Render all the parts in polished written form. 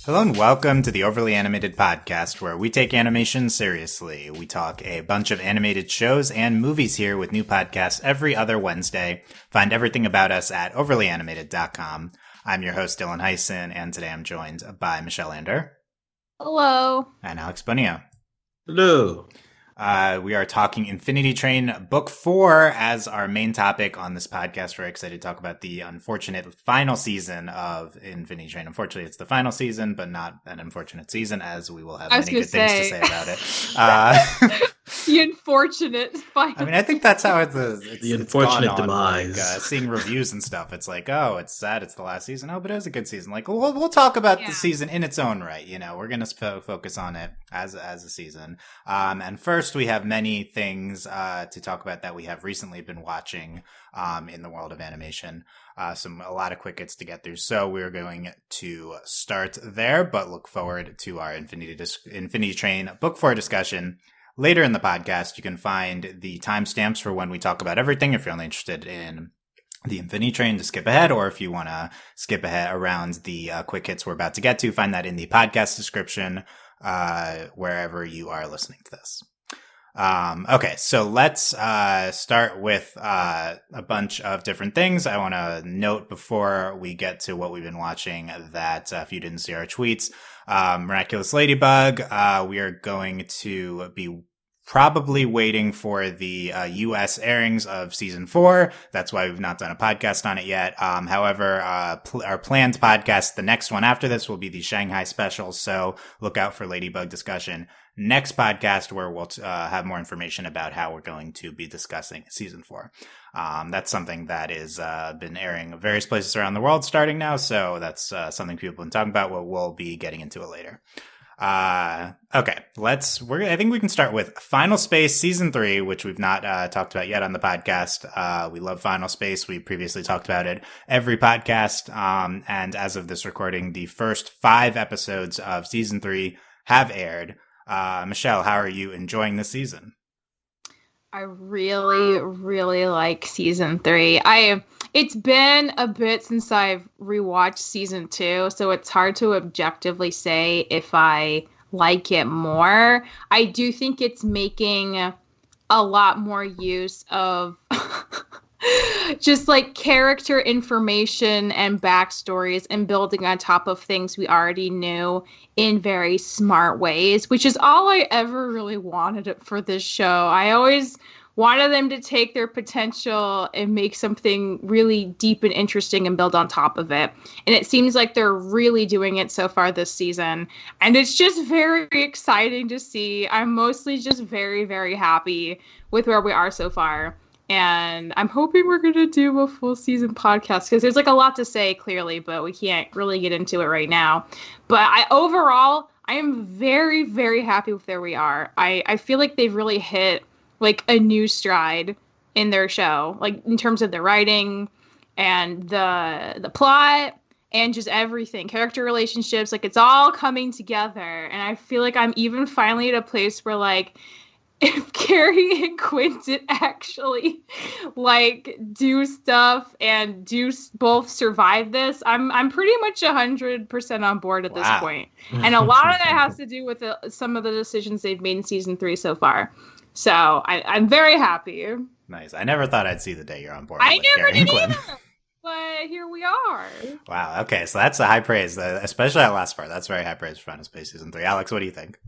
Hello and welcome to the Overly Animated Podcast, where we take animation seriously. We talk a bunch of animated shows and movies here with new podcasts every other Wednesday. Find everything about us at overlyanimated.com. I'm your host, Dylan Hysen, and today I'm joined by Michelle Anderer. Hello. And Alex Bonilla. Hello. We are talking Infinity Train Book 4 as our main topic on this podcast. We're excited to talk about the unfortunate final season of Infinity Train. Unfortunately, it's the final season, but not an unfortunate season, as we will have many good things to say about it. The unfortunate final. I mean, I think that's how it's the unfortunate gone on, demise. Like, seeing reviews and stuff, it's like, oh, it's sad it's the last season. Oh, but it was a good season. Like, we'll talk about the season in its own right. You know, we're going to focus on it as a season. And first, we have many things to talk about that we have recently been watching in the world of animation. A lot of quick hits to get through. So we're going to start there, but look forward to our Infinity Train Book 4 discussion. Later in the podcast, you can find the timestamps for when we talk about everything if you're only interested in the Infinity Train to skip ahead, or if you want to skip ahead around the quick hits we're about to get to, find that in the podcast description wherever you are listening to this. Okay, so let's start with a bunch of different things. I want to note before we get to what we've been watching that if you didn't see our tweets, Miraculous Ladybug, we are going to be probably waiting for the U.S. airings of season 4. That's why we've not done a podcast on it yet. However, our planned podcast, the next one after this, will be the Shanghai special. So look out for Ladybug discussion next podcast, where we'll have more information about how we're going to be discussing season 4. That's something that is been airing various places around the world starting now. So that's something people have been talking about. We'll be getting into it later. Okay, I think we can start with Final Space Season 3, which we've not talked about yet on the podcast. We love Final Space. We previously talked about it every podcast. And as of this recording, the first 5 episodes of Season 3 have aired. Michelle, how are you enjoying this season? I really, really like season 3. It's been a bit since I've rewatched season 2, so it's hard to objectively say if I like it more. I do think it's making a lot more use of just like character information and backstories and building on top of things we already knew in very smart ways, which is all I ever really wanted for this show. I always wanted them to take their potential and make something really deep and interesting and build on top of it. And it seems like they're really doing it so far this season. And it's just very exciting to see. I'm mostly just very, very happy with where we are so far. And I'm hoping we're going to do a full season podcast because there's like a lot to say clearly, but we can't really get into it right now. But overall, I am very, very happy with where we are. I feel like they've really hit like a new stride in their show, like in terms of the writing and the plot and just everything, character relationships, like it's all coming together. And I feel like I'm even finally at a place where like, if Carrie and Quentin actually like do stuff and do both survive this, I'm pretty much 100% on board at this point. And a lot of that has to do with some of the decisions they've made in season 3 so far. So I'm very happy. Nice. I never thought I'd see the day you're on board. I with never Carrie did and either. But here we are. Wow. Okay. So that's a high praise, especially that last part. That's very high praise for Final Space Season 3. Alex, what do you think?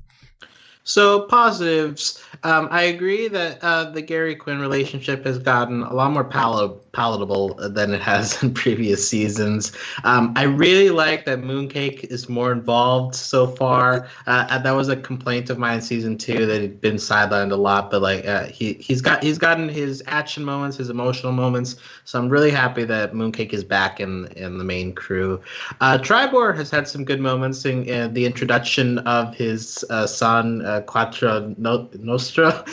So positives. I agree that the Gary Quinn relationship has gotten a lot more palatable than it has in previous seasons. I really like that Mooncake is more involved so far. That was a complaint of mine in season 2 that he'd been sidelined a lot, but like he's gotten his action moments, his emotional moments. So I'm really happy that Mooncake is back in the main crew. Tribor has had some good moments in the introduction of his son. Quattro Nostra,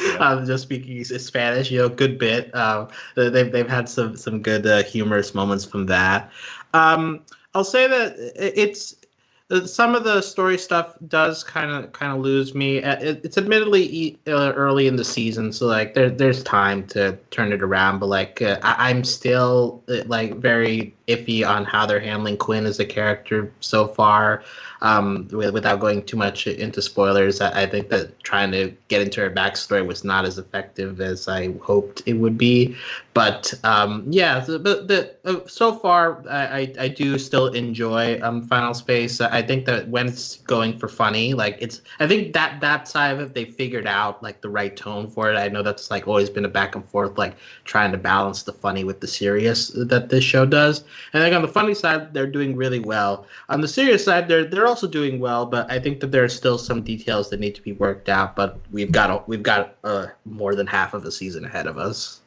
just speaking Spanish, good bit. They've had some good humorous moments from that. I'll say that some of the story stuff does kind of lose me. It's admittedly early in the season, so like there's time to turn it around. But like I'm still like very iffy on how they're handling Quinn as a character so far. Without going too much into spoilers, I think that trying to get into her backstory was not as effective as I hoped it would be. But so far, I do still enjoy Final Space. I think that when it's going for funny, like I think that side of it, they figured out like the right tone for it. I know that's like always been a back and forth, like trying to balance the funny with the serious that this show does. And like on the funny side, they're doing really well. On the serious side, they're also doing well, but I think that there are still some details that need to be worked out. But we've got more than half of a season ahead of us.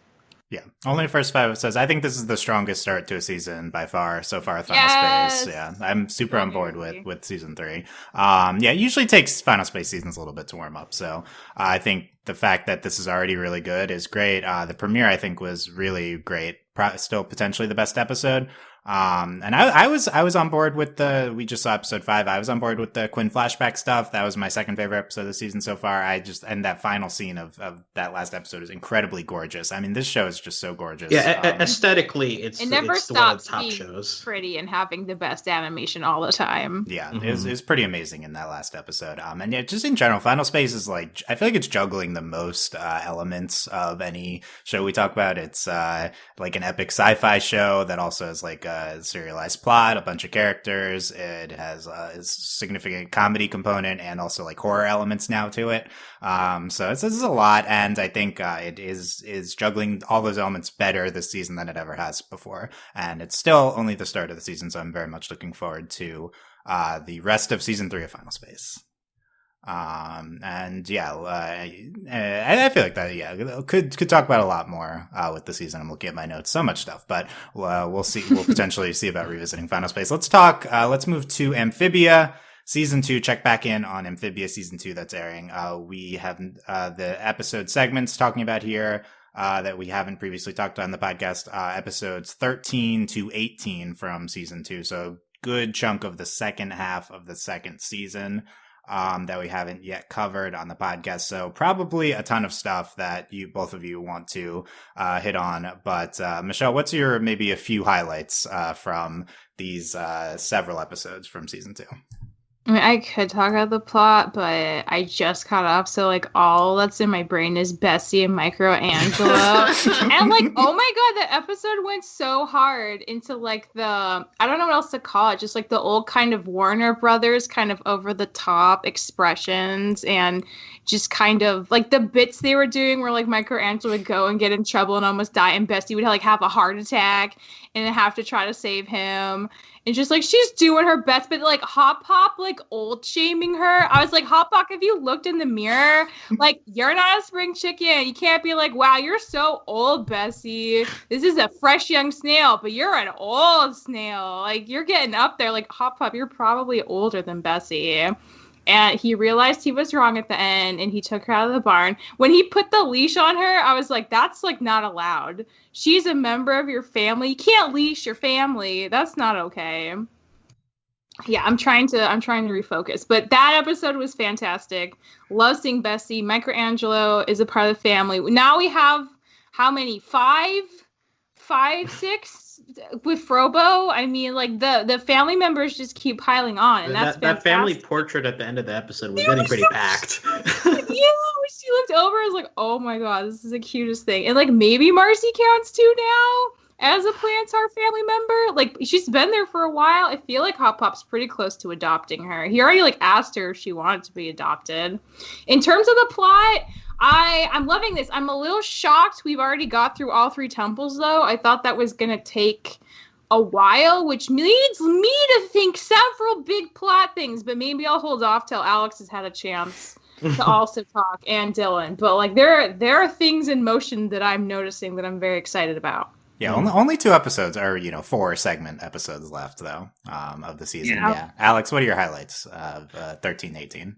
Yeah, only the first 5 episodes. I think this is the strongest start to a season by far so far. Final Space. Yeah, I'm super on board with season 3. It usually takes Final Space seasons a little bit to warm up. So I think the fact that this is already really good is great. The premiere I think was really great. Still potentially the best episode. And I was on board with we just saw episode 5. I was on board with the Quinn flashback stuff. That was my second favorite episode of the season so far. And that final scene of that last episode is incredibly gorgeous. I mean, this show is just so gorgeous. Yeah, aesthetically, it's never it's stops one of the top being shows. pretty and having the best animation all the time. Yeah, it was pretty amazing in that last episode. And yeah, just in general, Final Space is like, I feel like it's juggling the most elements of any show we talk about. It's like an epic sci-fi show that also has like a serialized plot, a bunch of characters. It has a significant comedy component and also like horror elements now to it. So it's a lot, and I think it is juggling all those elements better this season than it ever has before. And it's still only the start of the season, so I'm very much looking forward to the rest of season 3 of Final Space. I feel like that, could talk about a lot more, with the season. I'm looking at my notes, so much stuff, but, we'll see, we'll potentially see about revisiting Final Space. Let's move to Amphibia season 2, check back in on Amphibia season 2 that's airing. We have, the episode segments talking about here, that we haven't previously talked on the podcast, episodes 13 to 18 from season 2. So good chunk of the second half of the second season. That we haven't yet covered on the podcast. So probably a ton of stuff that both of you want to hit on. But Michelle, what's your maybe a few highlights from these several episodes from season 2? I mean, I could talk about the plot, but I just caught up, so like all that's in my brain is Bessie and Michelangelo. And like, oh my god, that episode went so hard into like I don't know what else to call it, just like the old kind of Warner Brothers kind of over the top expressions, and just kind of like the bits they were doing where like Michelangelo would go and get in trouble and almost die, and Bessie would like have a heart attack and have to try to save him. And just like she's doing her best, but like Hop Pop like old shaming her. I was like, Hop Pop, if you looked in the mirror, like you're not a spring chicken. You can't be like, wow, you're so old, Bessie. This is a fresh young snail, but you're an old snail. Like you're getting up there. Like Hop Pop, you're probably older than Bessie. And he realized he was wrong at the end, and he took her out of the barn. When he put the leash on her, I was like, that's like not allowed. She's a member of your family. You can't leash your family. That's not okay. Yeah, I'm trying to refocus. But that episode was fantastic. Love seeing Bessie. Michelangelo is a part of the family. Now we have how many? 5, 6 with Frobo. I mean, like the family members just keep piling on, and that's that family portrait at the end of the episode was getting pretty packed. Yeah, she looked over. I was like, oh my god, this is the cutest thing. And like maybe Marcy counts too now as a Plantar family member. Like she's been there for a while. I feel like Hop Pop's pretty close to adopting her. He already like asked her if she wanted to be adopted. In terms of the plot, I'm loving this. I'm a little shocked we've already got through all 3 temples, though. I thought that was going to take a while, which leads me to think several big plot things, but maybe I'll hold off till Alex has had a chance to also talk, and Dylan. But like there are things in motion that I'm noticing that I'm very excited about. Yeah, only 2 episodes, or 4 segment episodes left, though, of the season. Yeah. Alex, what are your highlights of 13-18?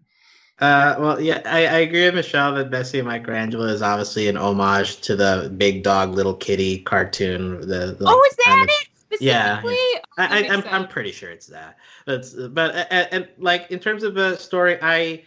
Well, yeah, I agree with Michelle that Bessie and Michelangelo is obviously an homage to the Big Dog Little Kitty cartoon. Is that it? Yeah, specifically? yeah. I'm I'm pretty sure it's that. And like in terms of the story, I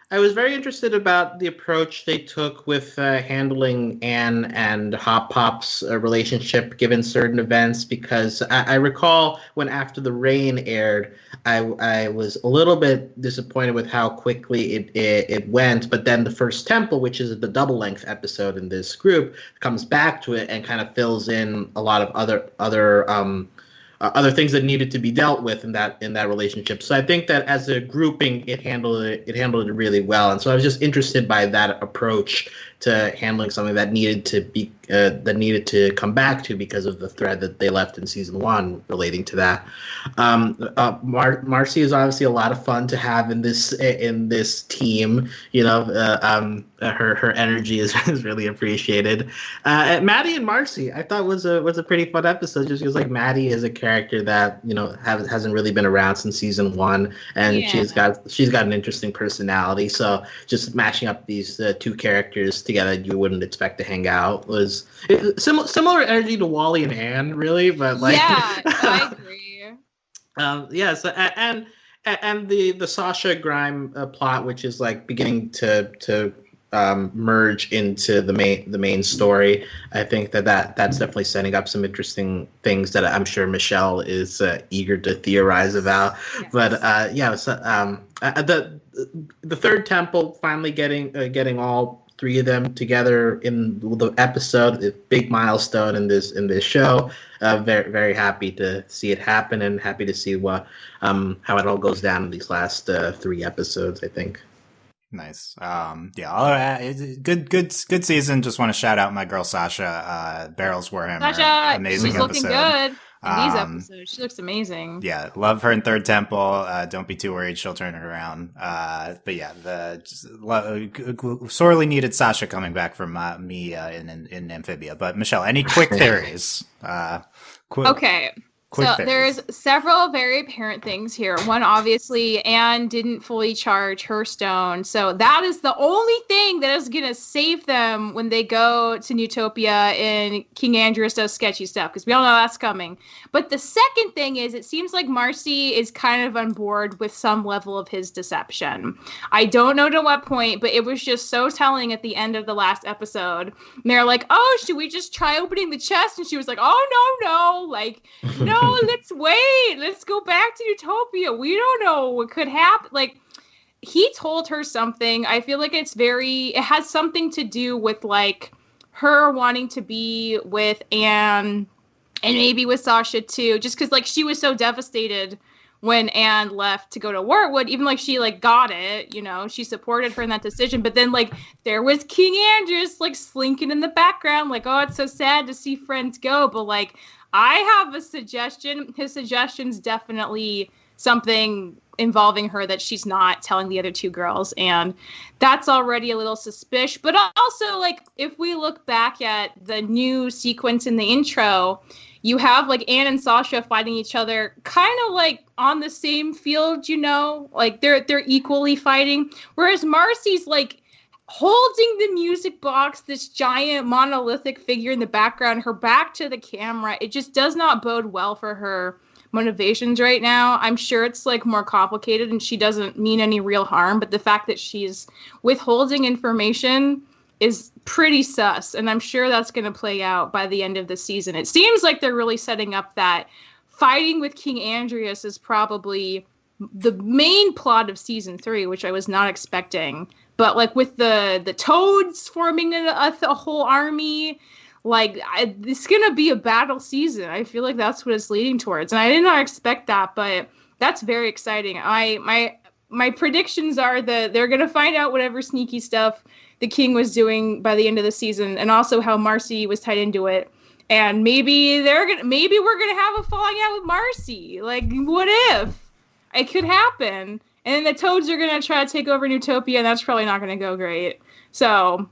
I was very interested about the approach they took with handling Anne and Hop Pop's relationship given certain events, because I recall when After the Rain aired, I was a little bit disappointed with how quickly it went, but then the First Temple, which is the double length episode in this group, comes back to it and kind of fills in a lot of other things that needed to be dealt with in that relationship. So I think that as a grouping, it handled it really well. And so I was just interested by that approach to handling something that needed to come back to because of the thread that they left in season 1 relating to that. Marcy is obviously a lot of fun to have in this team. You know, her energy is really appreciated. Maddie and Marcy, I thought was a pretty fun episode, just because like Maddie is a character that hasn't really been around since season 1, and she's got an interesting personality. So just matching up these two characters together you wouldn't expect to hang out was similar energy to Wally and Anne, really, but like I agree. So and the Sasha Grime plot, which is like beginning to merge into the main story. I think that's definitely setting up some interesting things that I'm sure Michelle is eager to theorize about. Yes. But the Third Temple finally getting all three of them together in the episode, a big milestone in this show. Very, very happy to see it happen, and happy to see how it all goes down in these last 3 episodes, I think. Nice. Good season. Just want to shout out my girl Sasha. Barrels Warhammer. Sasha, amazing she's episode. looking good. In these episodes, she looks amazing. Yeah, love her in Third Temple. Don't be too worried; she'll turn it around. But yeah, sorely needed Sasha coming back from me in Amphibia. But Michelle, any quick theories? Okay. So there's several very apparent things here. One, obviously, Anne didn't fully charge her stone. So that is the only thing that is going to save them when they go to Newtopia and King Andreas does sketchy stuff, because we all know that's coming. But the second thing is, it seems like Marcy is kind of on board with some level of his deception. I don't know to what point, but it was just so telling at the end of the last episode. And they're like, oh, should we just try opening the chest? And she was like, oh, no. Like, no. Let's wait. Let's go back to Utopia. We don't know what could happen. Like, he told her something. I feel like it has something to do with, like, her wanting to be with Anne and maybe with Sasha, too. Just because, like, she was so devastated when Anne left to go to Wartwood. Even, like, she, like, got it, she supported her in that decision. But then, like, there was King Andrews, like, slinking in the background. Like, oh, it's so sad to see friends go. But, like, I have a suggestion. His suggestion's definitely something involving her that she's not telling the other two girls. And that's already a little suspicious. But also, like, if we look back at the new sequence in the intro, you have, like, Anne and Sasha fighting each other kind of, like, on the same field, Like, they're equally fighting. Whereas Marcy's, like, holding the music box, this giant monolithic figure in the background, her back to the camera. It just does not bode well for her motivations right now. I'm sure it's like more complicated and she doesn't mean any real harm, but the fact that she's withholding information is pretty sus, and I'm sure that's going to play out by the end of the season. It seems like they're really setting up that fighting with King Andreas is probably the main plot of season 3, which I was not expecting. But, like, with the toads forming a whole army, like, it's going to be a battle season. I feel like that's what it's leading towards. And I did not expect that, but that's very exciting. My predictions are that they're going to find out whatever sneaky stuff the king was doing by the end of the season, and also how Marcy was tied into it. And maybe we're going to have a falling out with Marcy. Like, what if? It could happen. And then the Toads are going to try to take over Newtopia, and that's probably not going to go great. So,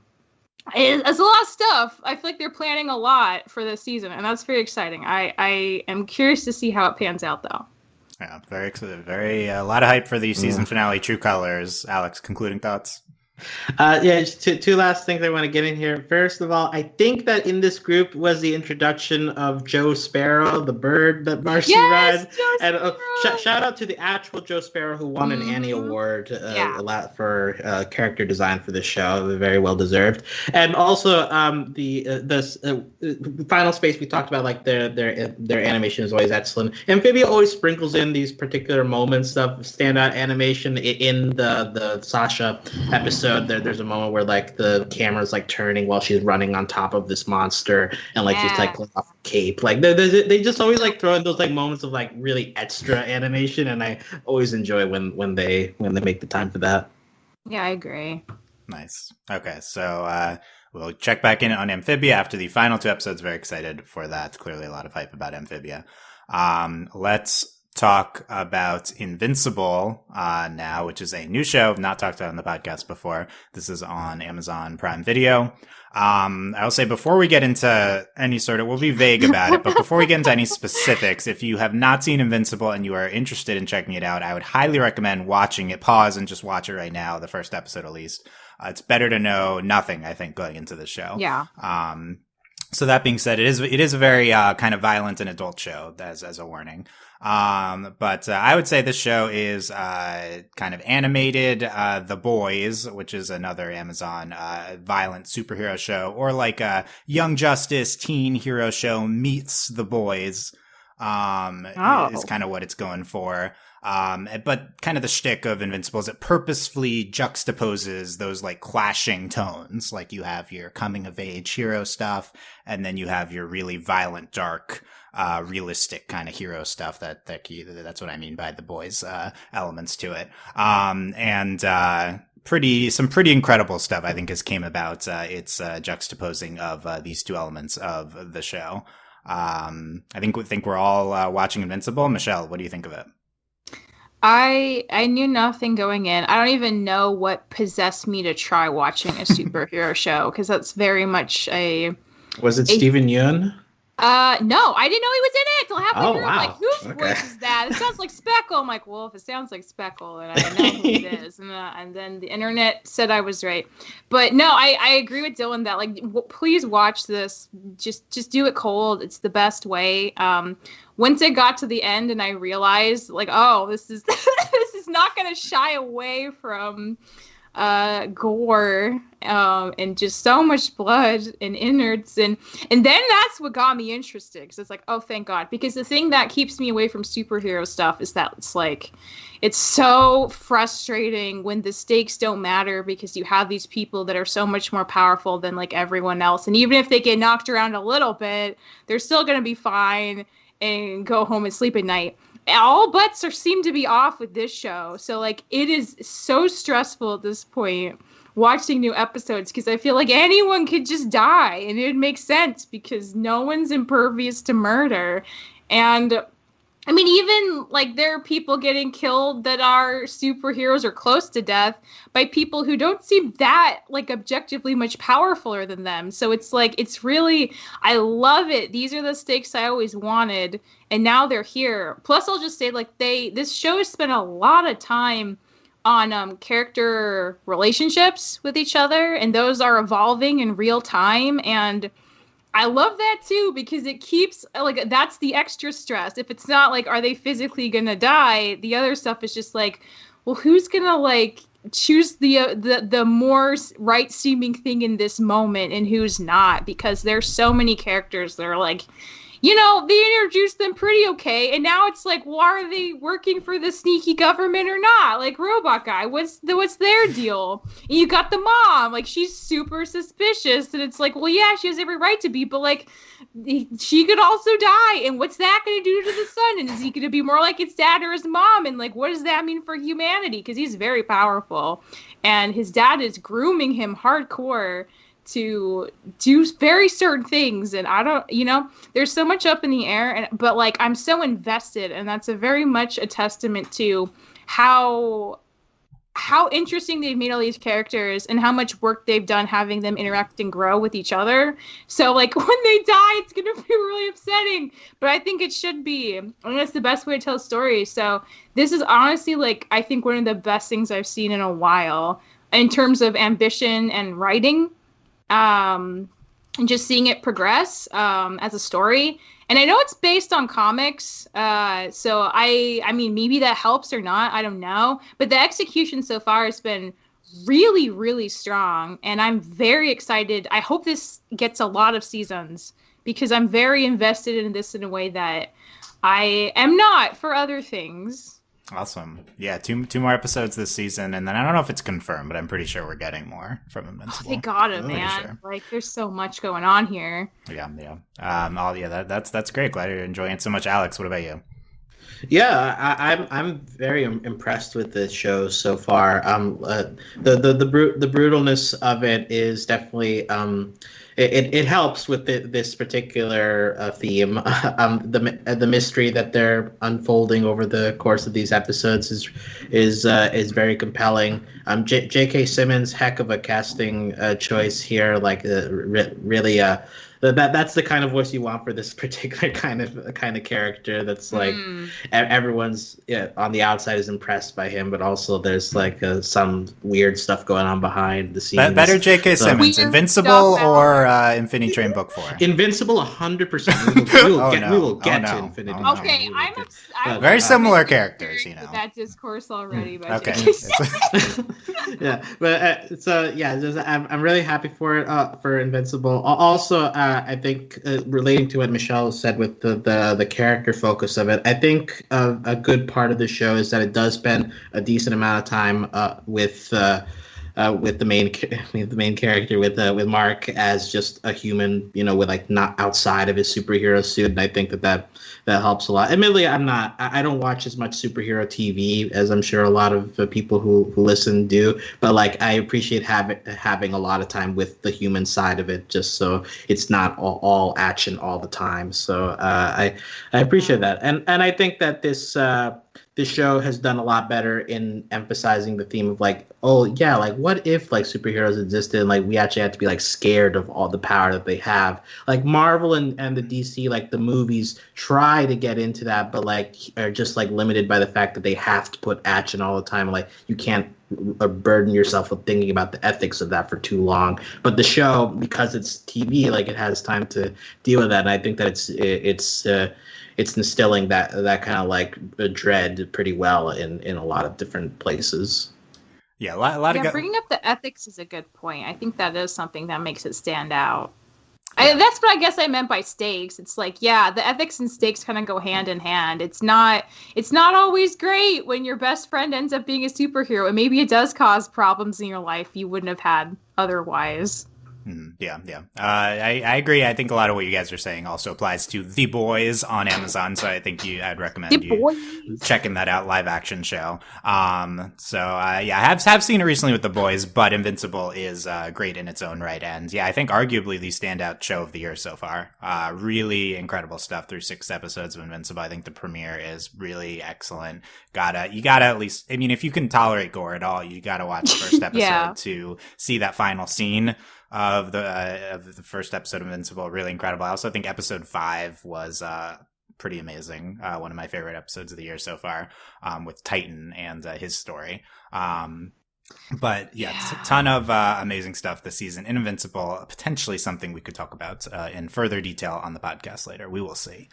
it's a lot of stuff. I feel like they're planning a lot for this season, and that's very exciting. I am curious to see how it pans out, though. Yeah, very excited. A lot of hype for the season finale, True Colors. Alex, concluding thoughts? Just two last things I want to get in here. First of all, I think that in this group was the introduction of Joe Sparrow, the bird that Marcy rides. Joe And Sparrow! shout out to the actual Joe Sparrow who won an Annie Award a lot for character design for this show. Very well deserved. And also the Final Space, we talked about like their animation is always excellent. Amphibia always sprinkles in these particular moments of standout animation in the Sasha episode. There's a moment where like the camera's like turning while she's running on top of this monster, and like she's like pulling off a cape. Like they just always like throw in those like moments of like really extra animation, and I always enjoy when they make the time for that. Yeah, I agree. Nice. Okay, so we'll check back in on Amphibia after the final 2 episodes. Very excited for that. Clearly a lot of hype about Amphibia. Let's talk about Invincible now, which is a new show I've not talked about on the podcast before. This is on Amazon Prime Video. I'll say before we get into any sort of, we'll be vague about it, but before we get into any specifics, if you have not seen Invincible and you are interested in checking it out, I would highly recommend watching it. Pause and just watch it right now, the first episode at least. It's better to know nothing, I think, going into the show. Yeah. So that being said, it is a very kind of violent and adult show, as a warning. But I would say this show is kind of animated. The Boys, which is another Amazon violent superhero show, or like a Young Justice teen hero show meets The Boys, is kind of what it's going for. But kind of the shtick of Invincible is it purposefully juxtaposes those like clashing tones. Like you have your coming of age hero stuff, and then you have your really violent, dark, realistic kind of hero stuff. That's what I mean by The Boys elements to it. And some pretty incredible stuff I think has came about. It's juxtaposing of these 2 elements of the show. I think we're all watching Invincible. Michelle, what do you think of it? I knew nothing going in. I don't even know what possessed me to try watching a superhero show, because that's very much a... Was it Steven Yeun? No, I didn't know he was in it till halfway through. Wow. I'm like, whose voice is that? It sounds like Speckle. I'm like, well, if it sounds like Speckle, then I know who it is. And then the internet said I was right. But no, I agree with Dylan that like, please watch this. Just do it cold. It's the best way. Once it got to the end and I realized like, oh, this is this is not going to shy away from gore and just so much blood and innards, and then that's what got me interested, because it's like, oh, thank God, because the thing that keeps me away from superhero stuff is that it's so frustrating when the stakes don't matter, because you have these people that are so much more powerful than like everyone else, and even if they get knocked around a little bit, they're still gonna be fine and go home and sleep at night. All bets seem to be off with this show. So like, it is so stressful at this point watching new episodes, because I feel like anyone could just die, and it would make sense because no one's impervious to murder. And I mean, even like there are people getting killed that are superheroes or close to death by people who don't seem that like objectively much powerfuler than them. So it's like, it's really, I love it. These are the stakes I always wanted, and now they're here. Plus, I'll just say like this show has spent a lot of time on character relationships with each other, and those are evolving in real time, and I love that too, because it keeps like, that's the extra stress. If it's not like, are they physically gonna die? The other stuff is just like, well, who's gonna like choose the more right seeming thing in this moment, and who's not? Because there's so many characters that are like, you know, they introduced them pretty okay, and now it's like, well, are they working for the sneaky government or not? Like Robot Guy, what's their deal? And you got the mom, like she's super suspicious, and it's like, well, yeah, she has every right to be, but like she could also die, and what's that going to do to the son? And is he going to be more like his dad or his mom? And like, what does that mean for humanity? Because he's very powerful, and his dad is grooming him hardcore to do very certain things, and I don't, you know, there's so much up in the air, but like, I'm so invested, and that's a very much a testament to how interesting they've made all these characters and how much work they've done having them interact and grow with each other. So like, when they die, it's gonna be really upsetting, but I think it should be, and that's the best way to tell stories. So this is honestly like, I think one of the best things I've seen in a while. in terms of ambition and writing, and just seeing it progress as a story. And I know it's based on comics, so I mean, maybe that helps or not, I don't know. But the execution so far has been really, really strong, and I'm very excited. I hope this gets a lot of seasons, because I'm very invested in this in a way that I am not for other things. Awesome. Yeah, two more episodes this season, and then I don't know if it's confirmed, but I'm pretty sure we're getting more from Invincible. Oh, they gotta, man. Sure. Like, there's so much going on here. Yeah. That's great. Glad you're enjoying it so much, Alex. What about you? Yeah, I'm very impressed with this show so far. The brutalness of it is definitely it helps with this particular theme. The mystery that they're unfolding over the course of these episodes is very compelling. J.K. Simmons, heck of a casting choice here. Like really. That's the kind of voice you want for this particular kind of character. That's like everyone's on the outside is impressed by him, but also there's like some weird stuff going on behind the scenes. Better J.K. Simmons, Invincible or Infinity Train Book 4? Invincible, 100%. We will get to Infinity Train. Okay, I'm very similar characters, you know. That discourse already. By okay. Yeah, but I'm really happy for it for Invincible. Also, I think relating to what Michelle said with the character focus of it, I think a good part of the show is that it does spend a decent amount of time with the main character with Mark as just a human, with like not outside of his superhero suit, and I think that helps a lot. Admittedly, I don't watch as much superhero TV as I'm sure a lot of people who listen do, but like I appreciate having a lot of time with the human side of it, just so it's not all action all the time. So I appreciate that, and I think that this show has done a lot better in emphasizing the theme of like, oh yeah, like what if like superheroes existed and like we actually had to be like scared of all the power that they have. Like Marvel and the DC, like the movies try to get into that, but like are just like limited by the fact that they have to put action all the time. Like you can't burden yourself with thinking about the ethics of that for too long. But the show, because it's TV, like it has time to deal with that, and I think that it's instilling that kind of like dread pretty well in a lot of different places. Yeah, a lot of bringing up the ethics is a good point. I think that is something that makes it stand out. That's what I guess I meant by stakes. It's like, yeah, the ethics and stakes kind of go hand in hand. It's not always great when your best friend ends up being a superhero, and maybe it does cause problems in your life you wouldn't have had otherwise. Yeah. I agree. I think a lot of what you guys are saying also applies to The Boys on Amazon. So I think I'd recommend you checking that out, live action show. I have seen it recently with The Boys, but Invincible is great in its own right. And yeah, I think arguably the standout show of the year so far. Really incredible stuff through 6 episodes of Invincible. I think the premiere is really excellent. You gotta at least, I mean, if you can tolerate gore at all, you gotta watch the first episode to see that final scene of the first episode of Invincible. Really incredible. I also think episode 5 was pretty amazing. One of my favorite episodes of the year so far, with Titan and his story. But yeah, ton of amazing stuff this season in Invincible. Potentially something we could talk about in further detail on the podcast later. We will see.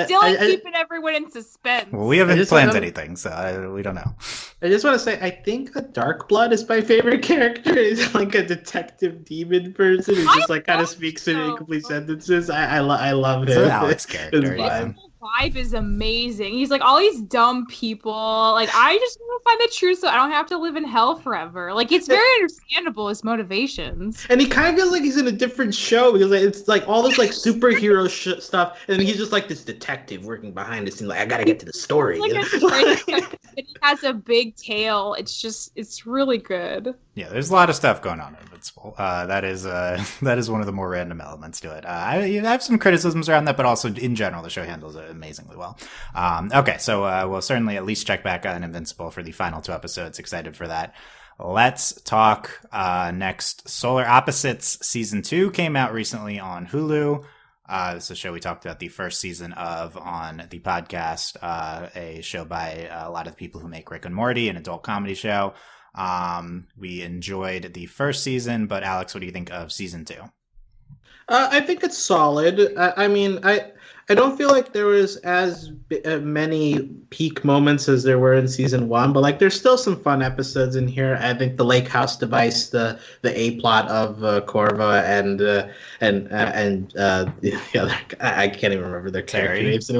Still keeping everyone in suspense. Well, we haven't planned anything, so we don't know. I just want to say, I think Dark Blood is my favorite character. He's like a detective demon person who just like kind of speaks in incomplete sentences. I love him. It's an Alex character. His vibe. Vibe is amazing. He's like all these dumb people. Like, I just want to find the truth so I don't have to live in hell forever. Like, it's very understandable, his motivations. And he kind of feels like he's in a different show because it's like all this like superhero stuff, and he's just like this detective working behind the scene. Like, I gotta get to the story. Like he has a big tail. It's really good. Yeah, there's a lot of stuff going on in Invincible. That is one of the more random elements to it. I have some criticisms around that, but also in general, the show handles it amazingly well. Okay, so we'll certainly at least check back on Invincible for the final 2 episodes. Excited for that. Let's talk next. Solar Opposites Season 2 came out recently on Hulu. This is a show we talked about the first season of on the podcast, a show by a lot of the people who make Rick and Morty, an adult comedy show. We enjoyed the first season, but Alex, what do you think of season 2? I think it's solid. I mean, I don't feel like there was as many peak moments as there were in season 1, but like there's still some fun episodes in here. I think the lake house device, the A plot of Corvo and the other, I can't even remember their character names.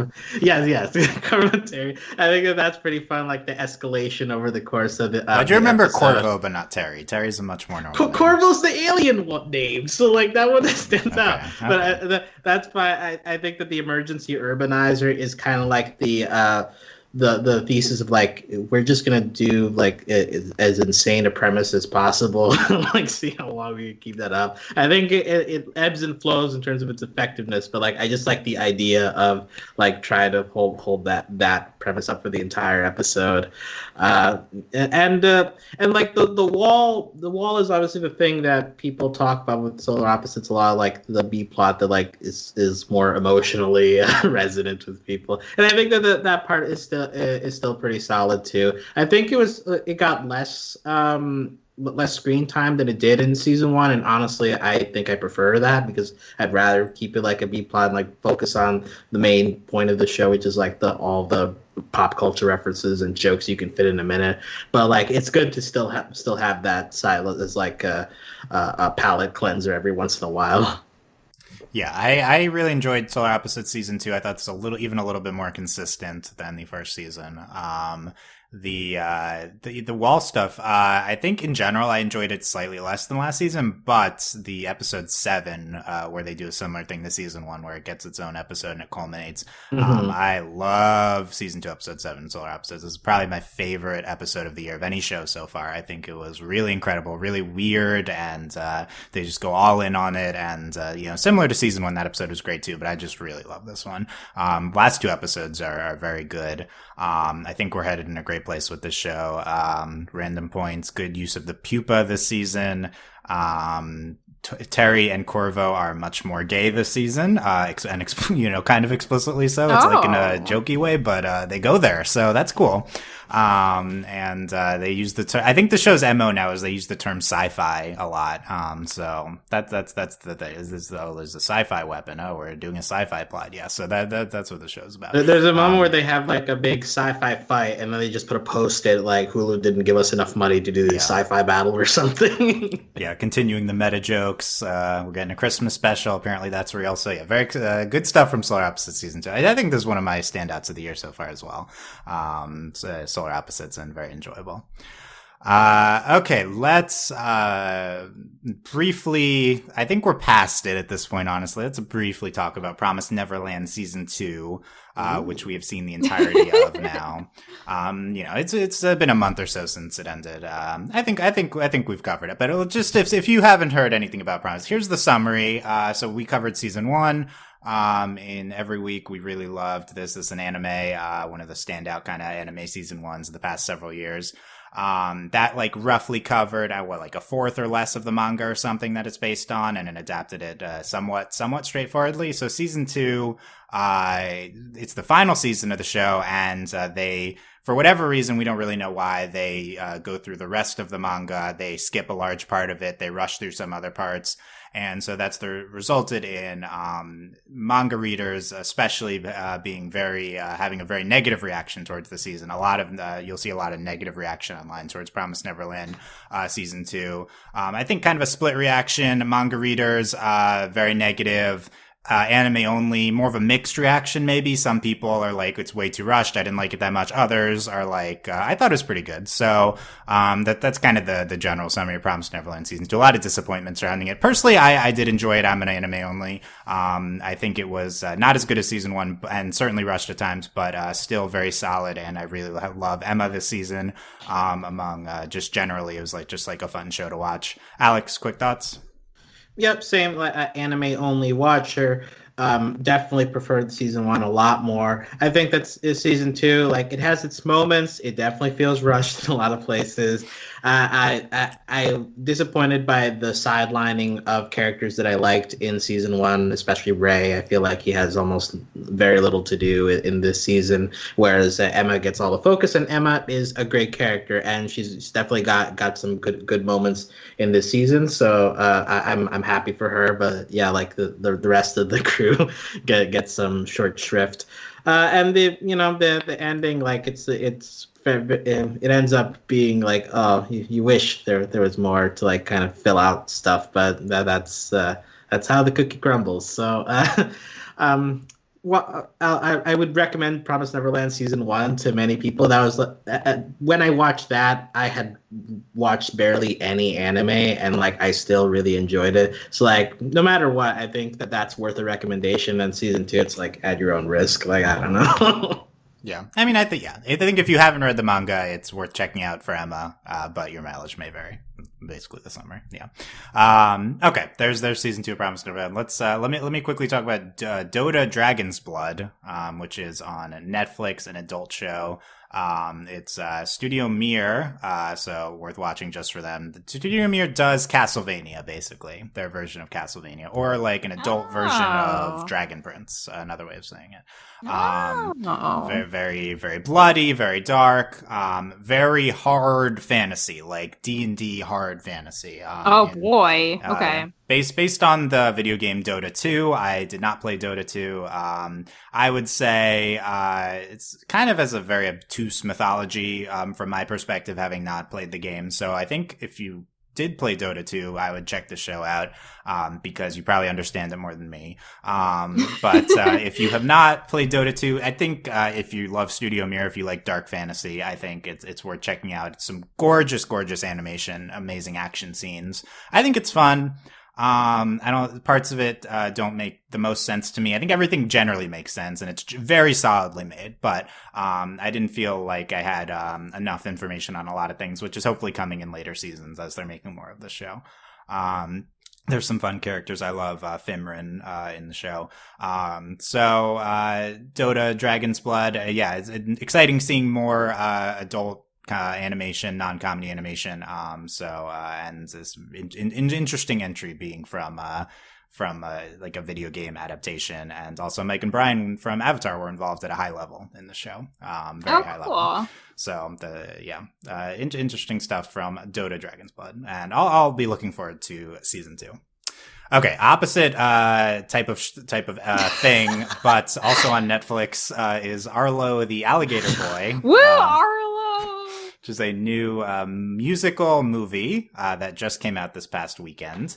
Yes, Corvo and Terry. I think that's pretty fun. Like the escalation over the course of it. I do remember Corvo, but not Terry. Terry's a much more normal. Corvo's the alien name, so like that one stands out. Okay. But that's why I think that the emergency urbanizer is kind of like the thesis of like we're just gonna do like as insane a premise as possible, like see how long we can keep that up. I think it ebbs and flows in terms of its effectiveness, but like I just like the idea of like trying to hold that premise up for the entire episode, and like the wall is obviously the thing that people talk about with Solar Opposites a lot, like the B plot that like is more emotionally resonant with people, and I think that part is still pretty solid too. I think it got less screen time than it did in season 1, and honestly I think I prefer that because I'd rather keep it like a B plot and like focus on the main point of the show, which is like all the pop culture references and jokes you can fit in a minute. But like it's good to still have that side as like a palate cleanser every once in a while. Yeah, I really enjoyed Solar Opposites season 2. I thought it's a little bit more consistent than the first season. The wall stuff, I think in general I enjoyed it slightly less than last season, but the episode 7, where they do a similar thing to season 1 where it gets its own episode and it culminates. I love season 2 episode 7, Solar Opposites. This is probably my favorite episode of the year of any show so far. I think it was really incredible, really weird, and they just go all in on it, and similar to season 1, that episode was great too, but I just really love this one. Last 2 episodes are very good. I think we're headed in a great place with this show. Random points, good use of the pupa this season. Terry and Corvo are much more gay this season, and kind of explicitly so. It's like in a jokey way, but they go there, so that's cool. And they use the term. I think the show's MO now is they use the term sci-fi a lot. So that's the thing. There's a sci-fi weapon. Oh, we're doing a sci-fi plot. Yeah. So that's what the show's about. There's a moment where they have like a big sci-fi fight, and then they just put a post-it like Hulu didn't give us enough money to do the sci-fi battle or something. Yeah, continuing the meta jokes. We're getting a Christmas special. Apparently that's real. So yeah, very good stuff from Solar Opposites season 2. I think this is one of my standouts of the year so far as well. Solar Opposites, and very enjoyable. Okay, let's briefly, I think we're past it at this point, honestly. Let's briefly talk about Promised Neverland season 2, which we have seen the entirety of now. It's been a month or so since it ended. I think we've covered it, but it'll just, if you haven't heard anything about Promised, here's the summary. So we covered season 1. In every week, we really loved this. This is an anime, one of the standout kind of anime season 1s of the past several years. That like roughly covered like a fourth or less of the manga or something that it's based on, and it adapted it somewhat straightforwardly. So season 2, it's the final season of the show, and they, for whatever reason, we don't really know why, they go through the rest of the manga. They skip a large part of it. They rush through some other parts. And so that's resulted in manga readers, especially being having a very negative reaction towards the season. You'll see a lot of negative reaction online towards Promised Neverland season 2. I think kind of a split reaction. Manga readers, very negative. Anime only, more of a mixed reaction maybe. Some people are like, it's way too rushed, I didn't like it that much. Others are like, I thought it was pretty good. So that's kind of the general summary of Promised Neverland season 2. A lot of disappointment surrounding it. Personally, I did enjoy it. I'm an anime only. I think it was not as good as season 1, and certainly rushed at times, but still very solid, and I really love Emma this season. Among just generally, it was just like a fun show to watch. Alex, quick thoughts? Yep, same anime only watcher. Definitely preferred season 1 a lot more. I think that's season 2. Like, it has its moments. It definitely feels rushed in a lot of places. I'm disappointed by the sidelining of characters that I liked in season 1, especially Ray. I feel like he has almost very little to do in this season, whereas Emma gets all the focus. And Emma is a great character, and she's definitely got some good moments in this season. So I'm happy for her. But yeah, like the rest of the crew get some short shrift. And the ending, like it ends up being like, oh, you wish there was more to like kind of fill out stuff, but that's how the cookie crumbles. So I would recommend Promised Neverland season 1 to many people. That was when I watched that, I had watched barely any anime, and like I still really enjoyed it. So like no matter what, I think that's worth a recommendation. And season 2, it's like at your own risk. Like, I don't know. Yeah, I mean, I think if you haven't read the manga, it's worth checking out for Emma, but your mileage may vary. Basically, the summary. Yeah. Okay. There's season 2 of Promised Neverland. Let's let me quickly talk about DOTA Dragon's Blood, which is on Netflix, an adult show. It's Studio Mir, so worth watching just for them. The Studio Mir does Castlevania, basically, their version of Castlevania, or like an adult version of Dragon Prince, another way of saying it. Very, very, very bloody, very dark, very hard fantasy, like D&D hard fantasy. Boy. Okay. Based on the video game Dota 2, I did not play Dota 2. I would say it's kind of as a very obtuse mythology from my perspective, having not played the game. So I think if you did play Dota 2, I would check the show out because you probably understand it more than me. But if you have not played Dota 2, I think if you love Studio Mir, if you like dark fantasy, I think it's worth checking out. Some gorgeous, gorgeous animation, amazing action scenes. I think it's fun. Parts of it don't make the most sense to me. I think everything generally makes sense, and it's very solidly made, but I didn't feel like I had enough information on a lot of things, which is hopefully coming in later seasons as they're making more of the show. There's some fun characters. I love Fimrin in the show. Dota Dragon's Blood, it's exciting seeing more adult animation, non-comedy animation. And this interesting entry being from like a video game adaptation, and also Mike and Brian from Avatar were involved at a high level in the show. Very high level. So interesting stuff from Dota Dragon's Blood, and I'll be looking forward to season 2. Okay, opposite type of thing, but also on Netflix is Arlo the Alligator Boy. Woo, Arlo! Which is a new musical movie that just came out this past weekend.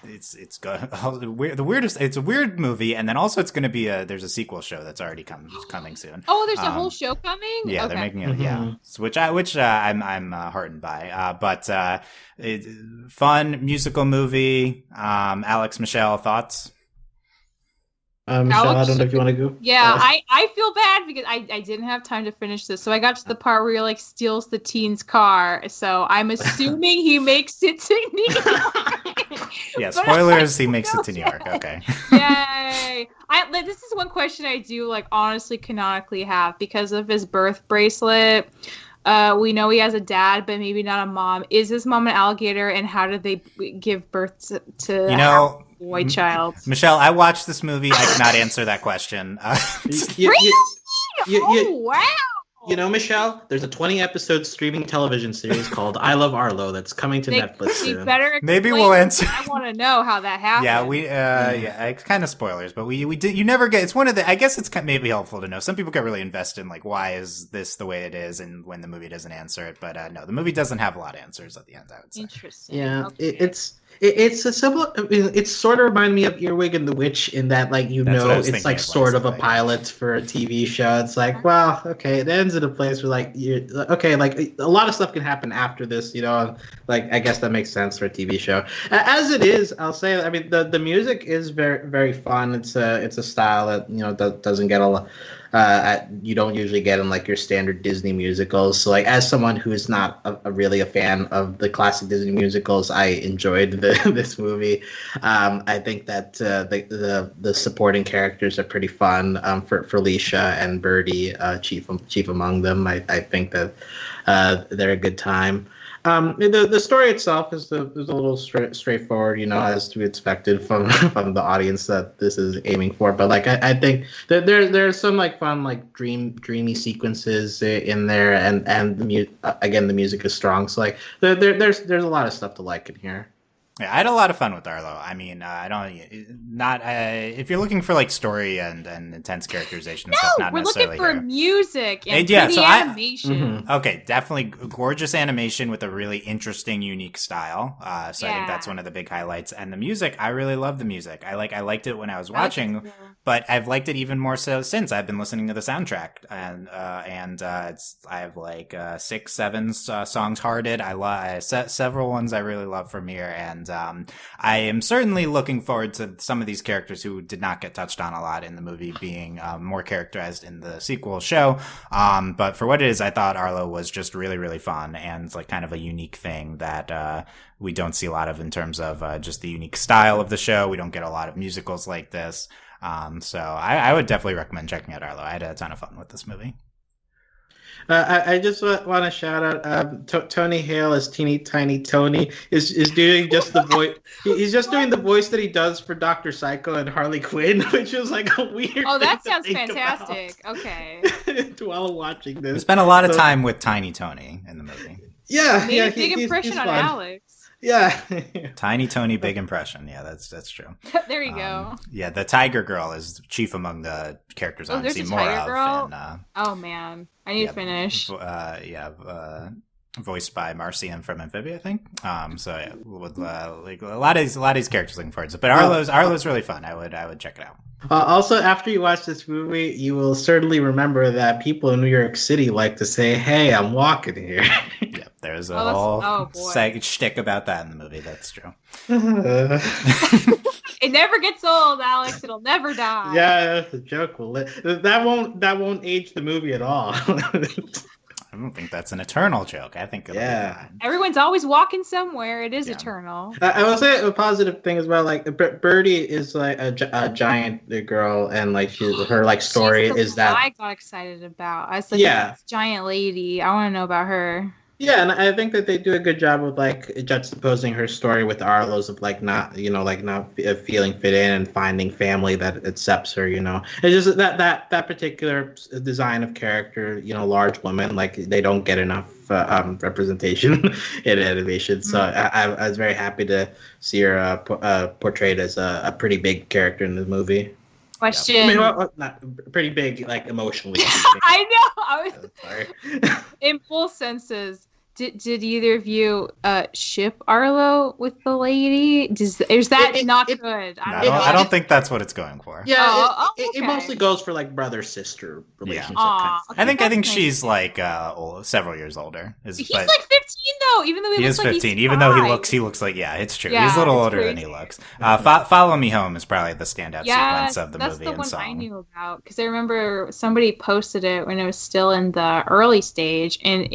It's the weirdest. It's a weird movie, and then also it's going to be there's a sequel show that's already coming soon. Oh, there's a whole show coming. Yeah, okay. They're making it. Yeah, which I'm heartened by. But fun musical movie. Alex, Michelle, thoughts? Michelle, I don't know if you want to go. Yeah, I feel bad because I didn't have time to finish this. So I got to the part where he like steals the teen's car. So I'm assuming he makes it to New York. Yeah, spoilers, he makes it to New York. Okay. Yay. This is one question I do like honestly canonically have because of his birth bracelet. We know he has a dad, but maybe not a mom. Is his mom an alligator, and how did they give birth to a boy child? Michelle, I watched this movie. I cannot answer that question. Really? Wow. You know, Michelle, there's a 20-episode streaming television series called I Love Arlo that's coming to Netflix soon. Maybe we'll answer. I want to know how that happened. Yeah, it's kind of spoilers, but we did. You never get. It's one of the. I guess it's maybe helpful to know. Some people get really invested in like, why is this the way it is, and when the movie doesn't answer it. But no, the movie doesn't have a lot of answers at the end, I would say. Interesting. Yeah, okay. It's a similar. I mean, it sort of reminded me of Earwig and the Witch in that, like, it's like sort of a pilot for a TV show. It's like, well, okay, it ends in a place where like like a lot of stuff can happen after this, like I guess that makes sense for a TV show. As it is, I'll say, I mean, the music is very, very fun. It's a style that doesn't get you don't usually get in like your standard Disney musicals. So like as someone who's not really a fan of the classic Disney musicals, I enjoyed this movie. I think that the supporting characters are pretty fun. For Felicia and Birdie, chief among them. I think that they're a good time. The story itself is a little straightforward, as to be expected from from the audience that this is aiming for. But like I think that there's some like fun like dreamy sequences in there, and again the music is strong. So like there's a lot of stuff to like in here. Yeah, I had a lot of fun with Arlo. I mean, if you're looking for like story and intense characterization and stuff, not necessarily. We're looking for music and pretty animation. Okay, definitely gorgeous animation with a really interesting, unique style. So I think that's one of the big highlights. And the music, I really love the music. I liked it when I was watching, but I've liked it even more so since I've been listening to the soundtrack. And I have like 6-7 songs hearted. I several ones I really love from here, and I am certainly looking forward to some of these characters who did not get touched on a lot in the movie being more characterized in the sequel show. But for what it is, I thought Arlo was just really, really fun and like kind of a unique thing that we don't see a lot of in terms of just the unique style of the show. We don't get a lot of musicals like this. So I would definitely recommend checking out Arlo. I had a ton of fun with this movie. I just want to shout out Tony Hale as Teeny Tiny Tony is doing just the voice. He's just doing the voice that he does for Dr. Psycho and Harley Quinn, which is like a weird. Oh, that sounds fantastic. Okay. While watching this, we spent a lot of time with Tiny Tony in the movie. Yeah, made a big impression on Alex. Yeah. Tiny Tony, big impression. Yeah, that's true. There you go. Yeah, the Tiger Girl is chief among the characters I want to see more of. And, oh man, I need to finish. Voiced by Marcian from Amphibia, I think. So yeah, with like a lot of these characters looking forward to it. But Arlo's really fun. I would check it out. Also, after you watch this movie, you will certainly remember that people in New York City like to say, "Hey, I'm walking here." Yeah, there's a whole shtick about that in the movie. That's true. It never gets old, Alex. It'll never die. Yeah, that's a joke. That won't age the movie at all. I don't think that's an eternal joke. I think it'll be fine. Everyone's always walking somewhere. It is eternal. I will say a positive thing as well. Like Birdie is like a giant girl, and like her like story is that I got excited about. I was like, this giant lady. I want to know about her. Yeah, and I think that they do a good job of like juxtaposing her story with Arlo's of like not feeling fit in and finding family that accepts her. It's just that particular design of character. Large women, like they don't get enough representation in animation. So I was very happy to see her portrayed as a pretty big character in the movie. Question. I mean, not pretty big, like emotionally. I know. I was sorry. In full senses. Did either of you ship Arlo with the lady? Is that not good? I don't think that's what it's going for. Yeah, it mostly goes for like brother-sister relationship. Yeah. I think she's like several years older. He's like 15 though, even though he looks like 15. Even though he looks like it's true. Yeah, he's a little older than he looks. Follow Me Home is probably the standout sequence of the movie and song. That's the one I knew about because I remember somebody posted it when it was still in the early stage, and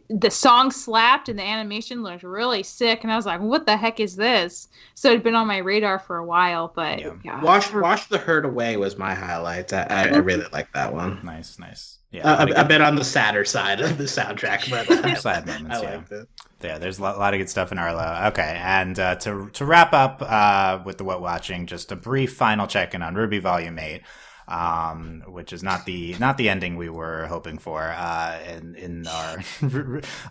the song slapped and the animation looked really sick, and I was like, what the heck is this? So it'd been on my radar for a while, but Wash the Hurt Away was my highlight. I really like that one. Nice. Yeah, a bit on the sadder side of the soundtrack, but sad moments. I liked it. Yeah, there's a lot of good stuff in Arlo. Okay, and to wrap up with the what watching, just a brief final check-in on RWBY Volume 8. Which is not the ending we were hoping for. In our,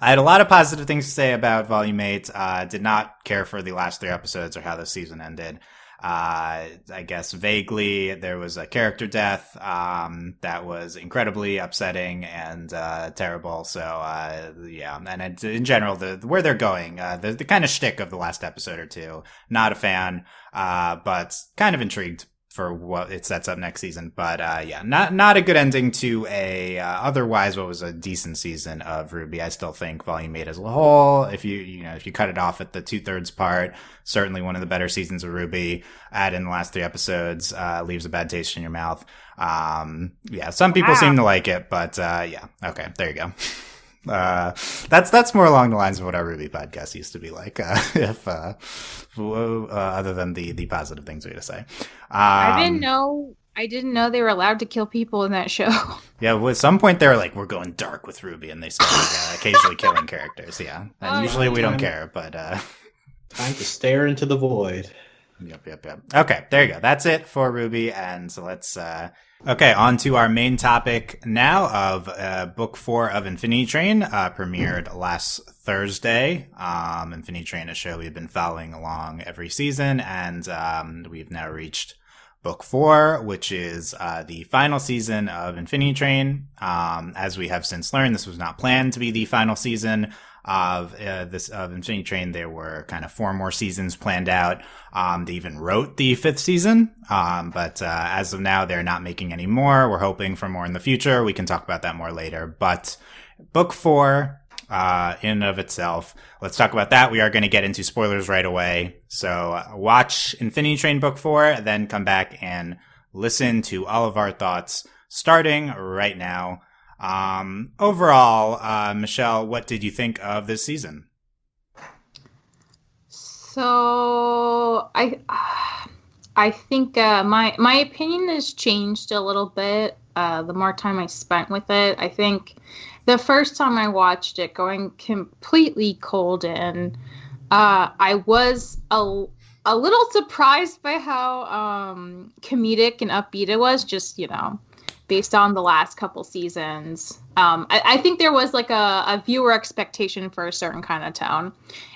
I had a lot of positive things to say about Volume 8. Did not care for the last 3 episodes or how the season ended. I guess vaguely there was a character death that was incredibly upsetting and terrible. So and in general, where they're going, the kind of shtick of the last episode or two, not a fan, but kind of intrigued for what it sets up next season. But yeah, not a good ending to a otherwise what was a decent season of RWBY. I still think Volume 8 as a whole, if you cut it off at the 2/3 part, certainly one of the better seasons of RWBY. Add in the last 3 episodes, leaves a bad taste in your mouth. Yeah, some people seem to like it, but yeah, okay, there you go. That's more along the lines of what our RWBY podcast used to be like, if other than the positive things we had to say. I didn't know they were allowed to kill people in that show. Yeah, well, at some point they were like, we're going dark with RWBY, and they started occasionally killing characters. Yeah, and usually we don't care, but time to stare into the void. Yep. Okay, there you go. That's it for RWBY, and so let's okay, on to our main topic now of Book 4 of Infinity Train, premiered last Thursday. Infinity Train, a show we've been following along every season, and we've now reached Book 4, which is the final season of Infinity Train. As we have since learned, this was not planned to be the final season of Infinity Train. There were kind of 4 more seasons planned out. They even wrote the 5th season, but as of now, they're not making any more. We're hoping for more in the future. We can talk about that more later. But Book 4, in and of itself, let's talk about that. We are going to get into spoilers right away. So watch Infinity Train Book 4, then come back and listen to all of our thoughts starting right now. Overall, Michelle, what did you think of this season? So I think my opinion has changed a little bit the more time I spent with it. I think the first time I watched it, going completely cold in, I was a little surprised by how comedic and upbeat it was. Just based on the last couple seasons. I think there was like a viewer expectation for a certain kind of tone,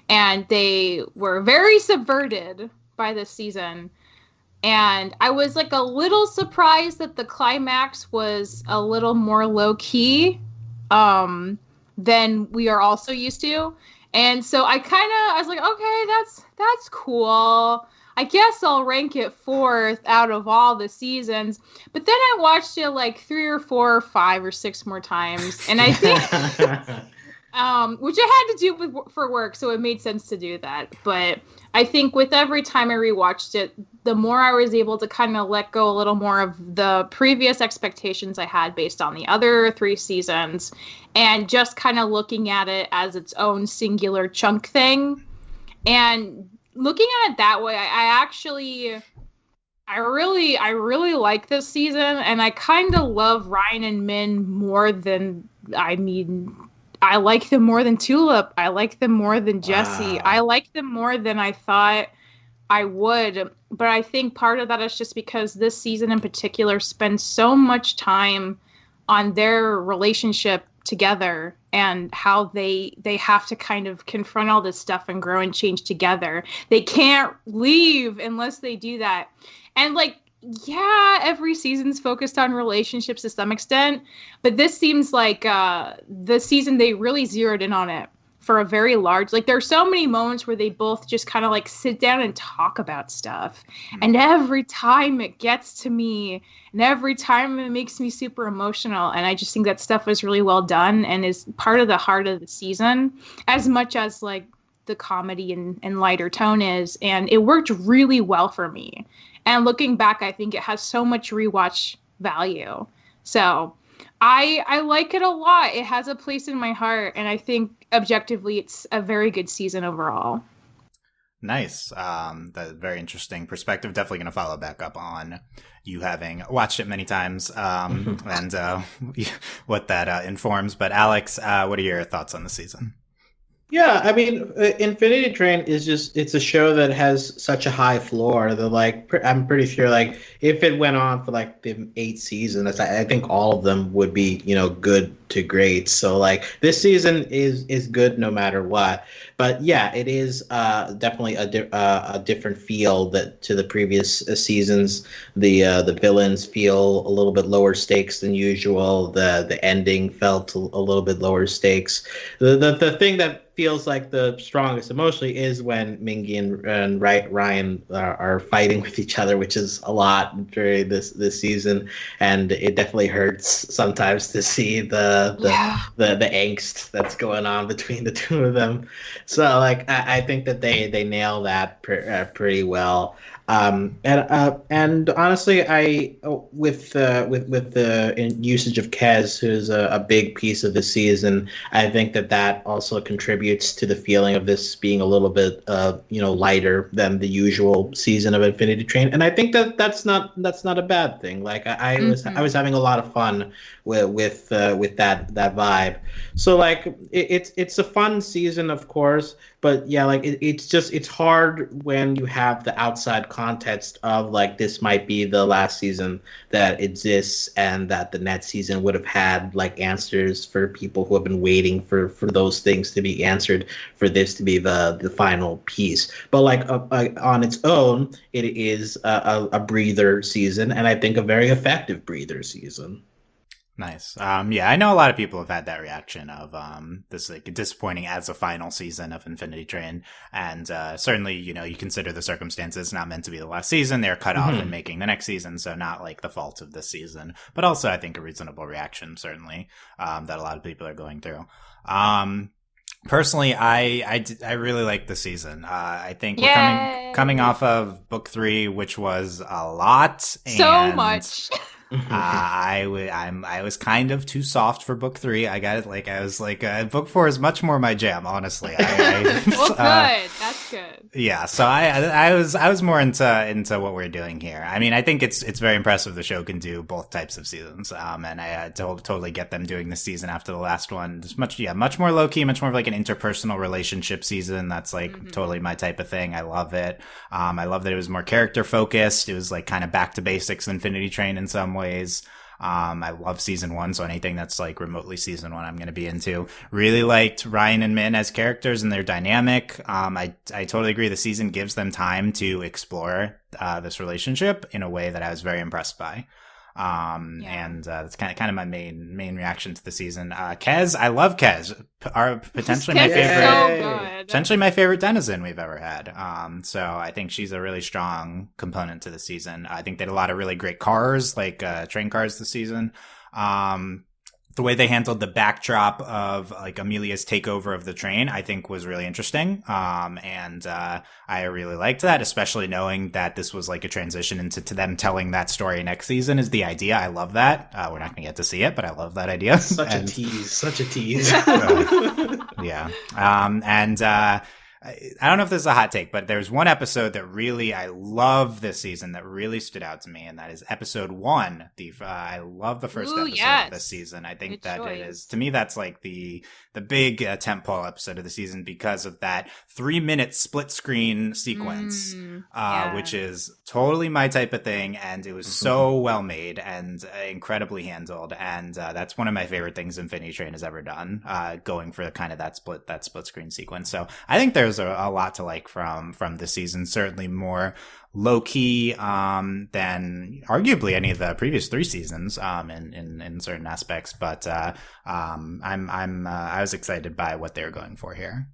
and they were very subverted by this season. And I was like a little surprised that the climax was a little more low key than we are also used to. And so I was like, okay, that's cool. I guess I'll rank it 4th out of all the seasons. But then I watched it like 3 or 4 or 5 or 6 more times. And I think, which I had to do for work, so it made sense to do that. But I think with every time I rewatched it, the more I was able to kind of let go a little more of the previous expectations I had based on the other 3 seasons, and just kind of looking at it as its own singular chunk thing. And looking at it that way, I really like this season, and I kind of love Ryan and Min more than, I like them more than Tulip. I like them more than Jesse. Wow. I like them more than I thought I would. But I think part of that is just because this season in particular spends so much time on their relationship together and how they have to kind of confront all this stuff and grow and change together. They can't leave unless they do that. And every season's focused on relationships to some extent, but this seems like the season they really zeroed in on it for a very large, there are so many moments where they both just kind of sit down and talk about stuff. And every time it gets to me, and every time it makes me super emotional. And I just think that stuff was really well done and is part of the heart of the season, as much as the comedy and lighter tone is. And it worked really well for me. And looking back, I think it has so much rewatch value. So I like it a lot. It has a place in my heart. And I think objectively, it's a very good season overall. Nice. That's very interesting perspective. Definitely going to follow back up on you having watched it many times and what that informs. But Alex, what are your thoughts on the season? Yeah, I mean, Infinity Train is it's a show that has such a high floor that, I'm pretty sure, if it went on for, the 8 seasons, I think all of them would be, good to great. So, this season is good no matter what. But yeah, it is definitely a different feel to the previous seasons. The villains feel a little bit lower stakes than usual. The ending felt a little bit lower stakes. The thing that feels like the strongest emotionally is when Mingy and Ryan are fighting with each other, which is a lot during this season, and it definitely hurts sometimes to see the angst that's going on between the two of them. So like I think that they nail that pretty well. And honestly, with the usage of Kez, who's a big piece of the season, I think that also contributes to the feeling of this being a little bit lighter than the usual season of Infinity Train, and I think that's not a bad thing. Like I was having a lot of fun with that vibe. So like it's a fun season, of course, but yeah, like it's hard when you have the outside context of like this might be the last season that exists, and that the next season would have had like answers for people who have been waiting for those things to be answered, for this to be the final piece. But like on its own, it is a breather season, and I think a very effective breather season. Nice. Yeah, I know a lot of people have had that reaction of this like disappointing as a final season of Infinity Train, and certainly you consider the circumstances not meant to be the last season. They're cut off in making the next season, so not like the fault of this season, but also I think a reasonable reaction certainly that a lot of people are going through. Personally, I really like the season. I think we're coming off of book 3, which was a lot. So much. I was kind of too soft for book 3. I got it. Like I was like, book 4 is much more my jam. Honestly, well, good. That's good. Yeah. So I was more into what we're doing here. I mean, I think it's very impressive the show can do both types of seasons. And I totally get them doing this season after the last one. It's much more low key, much more of like an interpersonal relationship season. That's like totally my type of thing. I love it. I love that it was more character focused. It was like kind of back to basics Infinity Train in some ways. I love season 1, so anything that's like remotely season 1 I'm going to be into. Really liked Ryan and Min as characters and their dynamic. I totally agree the season gives them time to explore this relationship in a way that I was very impressed by. And that's kind of my main reaction to the season. Kez, I love Kez. Potentially my favorite denizen we've ever had. So I think she's a really strong component to the season. I think they had a lot of really great cars, like train cars this season. The way they handled the backdrop of like Amelia's takeover of the train, I think was really interesting. And I really liked that, especially knowing that this was like a transition into them telling that story next season is the idea. I love that. We're not going to get to see it, but I love that idea. Such a tease. Yeah. I don't know if this is a hot take, but there's one episode that really I love this season that really stood out to me, and that is episode 1. I love the first episode of this season. I think it is, to me, that's like the big tentpole episode of the season because of that 3-minute split screen sequence, which is totally my type of thing, and it was so well made and incredibly handled, and that's one of my favorite things Infinity Train has ever done, going for kind of that split screen sequence. So I think there's a lot to like from this season. Certainly more low key than arguably any of the previous 3 seasons in certain aspects. But I was excited by what they were going for here.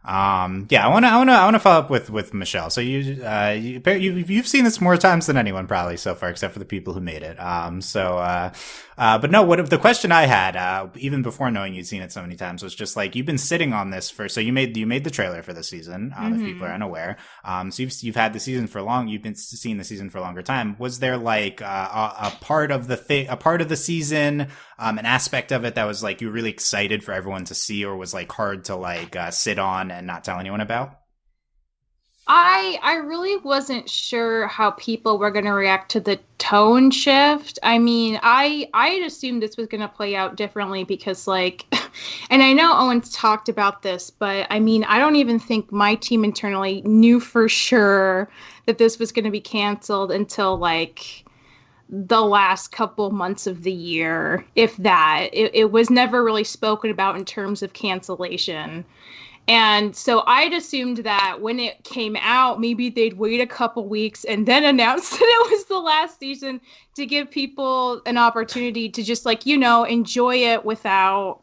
I want to follow up with Michelle. So you've seen this more times than anyone probably so far, except for the people who made it. But no, what the question I had, even before knowing you'd seen it so many times, was just like, you've been sitting on this so you made the trailer for the season, if people are unaware. So you've had the season you've been seeing the season for a longer time. Was there like a part of the season, an aspect of it that was like you were really excited for everyone to see, or was like hard to like sit on and not tell anyone about? I really wasn't sure how people were going to react to the tone shift. I mean, I had assumed this was going to play out differently because, like, and I know Owen's talked about this, but I mean, I don't even think my team internally knew for sure that this was going to be canceled until, like, the last couple months of the year, if that. It was never really spoken about in terms of cancellation. And so I'd assumed that when it came out, maybe they'd wait a couple weeks and then announce that it was the last season to give people an opportunity to just like, enjoy it without,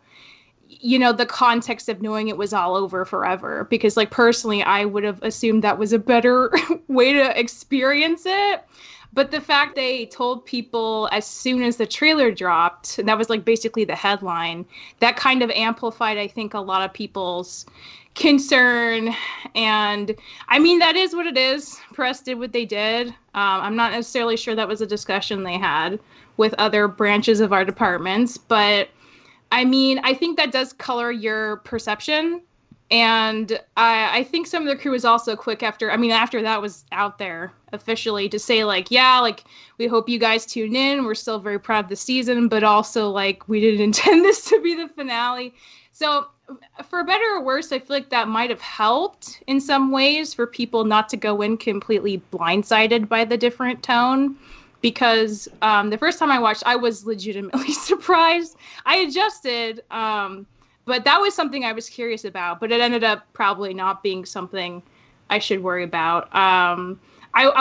the context of knowing it was all over forever. Because like personally, I would have assumed that was a better way to experience it. But the fact they told people as soon as the trailer dropped, and that was like basically the headline, that kind of amplified, I think, a lot of people's concern. And I mean, that is what it is. Press did what they did. I'm not necessarily sure that was a discussion they had with other branches of our departments. But I mean, I think that does color your perception. And I think some of the crew was also quick after that was out there officially to say like, yeah, like we hope you guys tune in. We're still very proud of the season, but also like we didn't intend this to be the finale. So for better or worse, I feel like that might have helped in some ways for people not to go in completely blindsided by the different tone. Because the first time I watched, I was legitimately surprised. I adjusted, but that was something I was curious about, but it ended up probably not being something I should worry about. I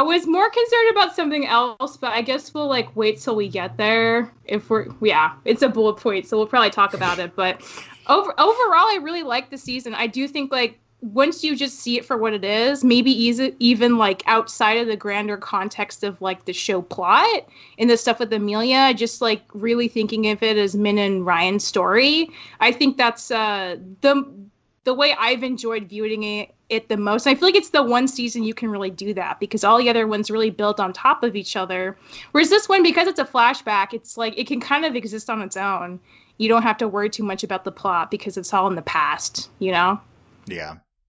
was more concerned about something else, but I guess we'll like wait till we get there. It's a bullet point, so we'll probably talk about it. But overall, I really like the season. I do think like once you just see it for what it is, maybe even like outside of the grander context of like the show plot and the stuff with Amelia, just like really thinking of it as Min and Ryan's story, I think that's the way I've enjoyed viewing it the most. I feel like it's the one season you can really do that because all the other ones really built on top of each other. Whereas this one, because it's a flashback, it's like it can kind of exist on its own. You don't have to worry too much about the plot because it's all in the past, Yeah.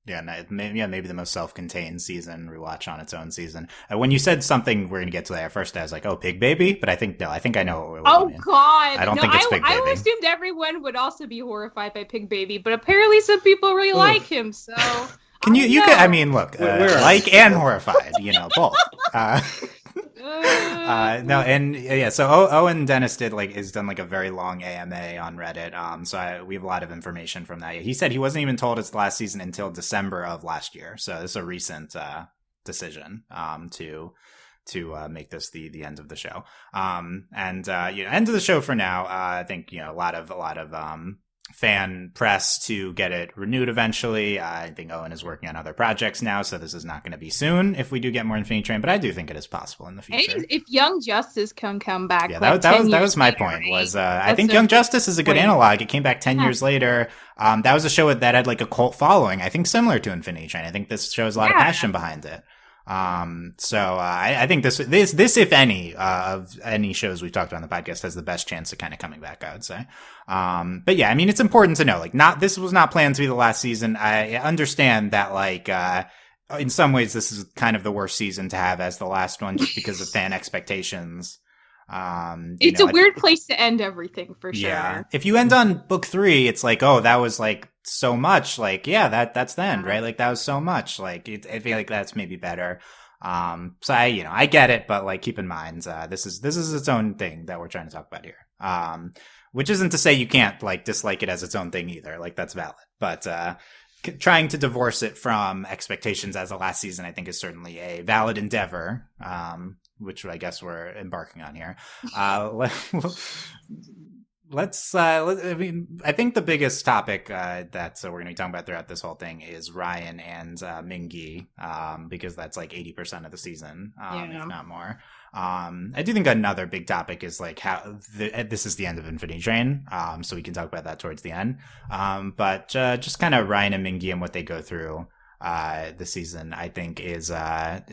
Yeah, maybe the most self-contained season, rewatch on its own season. When you said something, we're going to get to that. At first I was like, oh, Pig Baby? But I think I know what you mean. God. I don't think it's Pig Baby. I assumed everyone would also be horrified by Pig Baby, but apparently some people really like him, so... Look, like and horrified, both. So Owen Dennis has done like a very long AMA on Reddit. So we have a lot of information from that. He said he wasn't even told it's the last season until December of last year. So this is a recent decision to make this the end of the show. End of the show for now. I think a lot of fan press to get it renewed eventually. I think Owen is working on other projects now, so this is not going to be soon if we do get more Infinity Train, but I do think it is possible in the future. And if Young Justice can come back. Yeah, that was my point. I think Young Justice is a good analog. It came back 10 years later. That was a show that had like a cult following, I think similar to Infinity Train. I think this shows a lot of passion behind it. I think this, if any, of any shows we've talked about on the podcast has the best chance of kind of coming back, I would say. But yeah, I mean, it's important to know, this was not planned to be the last season. I understand that, in some ways this is kind of the worst season to have as the last one just because of fan expectations. It's a weird place to end everything for sure. Yeah. If you end on book 3, it's like, oh, that was so much. That's the end, right? That was so much. I feel like that's maybe better. So I get it, but keep in mind, this is its own thing that we're trying to talk about here. Which isn't to say you can't dislike it as its own thing either. That's valid, but, trying to divorce it from expectations as the last season, I think is certainly a valid endeavor. Which I guess we're embarking on here. I think the biggest topic that we're going to be talking about throughout this whole thing is Ryan and Mingy, because that's 80% of the season, if not more. I do think another big topic is how this is the end of Infinity Train, so we can talk about that towards the end. But just kind of Ryan and Mingy and what they go through the season, I think I'm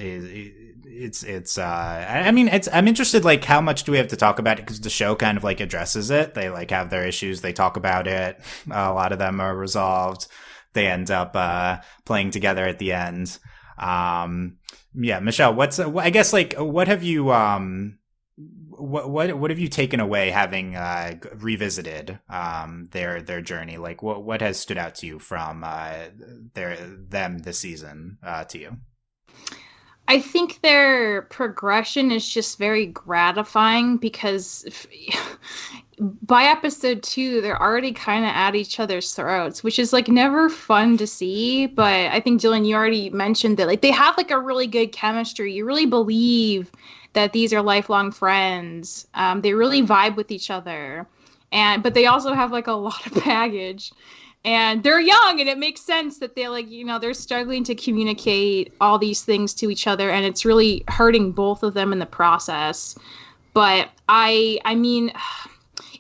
interested, how much do we have to talk about it? Because the show kind of addresses it. They have their issues. They talk about it. A lot of them are resolved. They end up, playing together at the end. Michelle, what have you, what have you taken away having revisited their journey? What has stood out to you from them this season to you? I think their progression is just very gratifying because by episode 2, they're already kind of at each other's throats, which is like never fun to see. But I think, Dylan, you already mentioned that like they have like a really good chemistry. You really believe that these are lifelong friends. They really vibe with each other, but they also have like a lot of baggage. And they're young, and it makes sense that they like, they're struggling to communicate all these things to each other, and it's really hurting both of them in the process. But I mean,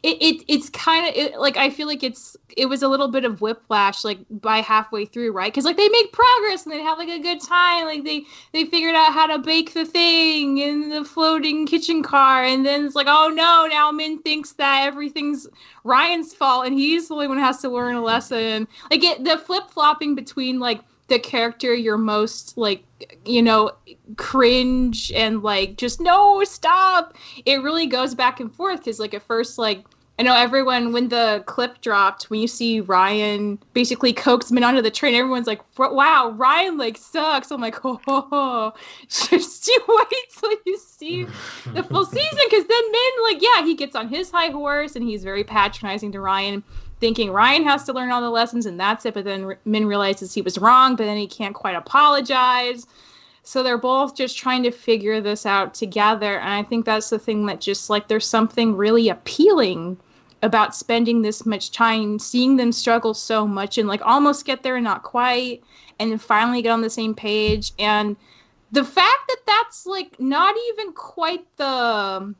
it's kind of like, I feel like it was a little bit of whiplash like by halfway through, right? Because like they make progress and they have like a good time, like they figured out how to bake the thing in the floating kitchen car, and then it's like, oh no, now Min thinks that everything's Ryan's fault and he's the only one who has to learn a lesson. Like the flip-flopping between like the character you're most like, cringe and like just no, stop, it really goes back and forth. Because like at first, like I know everyone, when the clip dropped, when you see Ryan basically coax Min onto the train, everyone's like, wow, Ryan like sucks. I'm like, oh, just you wait till you see the full season. Because then Min, like, yeah, he gets on his high horse and he's very patronizing to Ryan, thinking Ryan has to learn all the lessons and that's it. But then Min realizes he was wrong, but then he can't quite apologize. So they're both just trying to figure this out together. And I think that's the thing that just like, there's something really appealing about spending this much time, seeing them struggle so much and like almost get there and not quite, and then finally get on the same page. And the fact that that's like not even quite the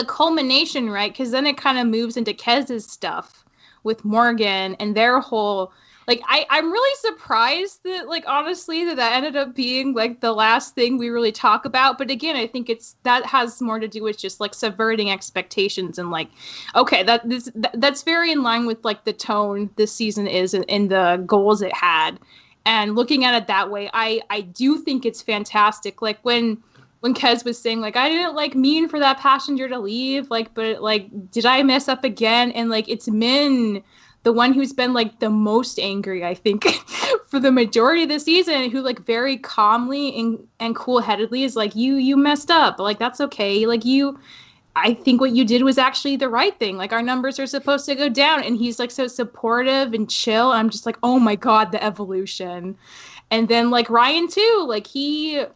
culmination, right? Because then it kind of moves into Kez's stuff with Morgan and their whole, like, I'm really surprised that, like, honestly, that ended up being, like, the last thing we really talk about. But again, I think that has more to do with just, like, subverting expectations and, like, okay, that's very in line with, like, the tone this season is and the goals it had. And looking at it that way, I do think it's fantastic. Like, when Kez was saying, like, I didn't, like, mean for that passenger to leave, like, but, like, did I mess up again? And, like, it's Min, the one who's been like the most angry, I think, for the majority of the season, who like very calmly and cool-headedly is like, you messed up, like that's okay, like I think what you did was actually the right thing, like our numbers are supposed to go down. And he's like so supportive and chill. I'm just like, oh my god, the evolution. And then like Ryan too, like he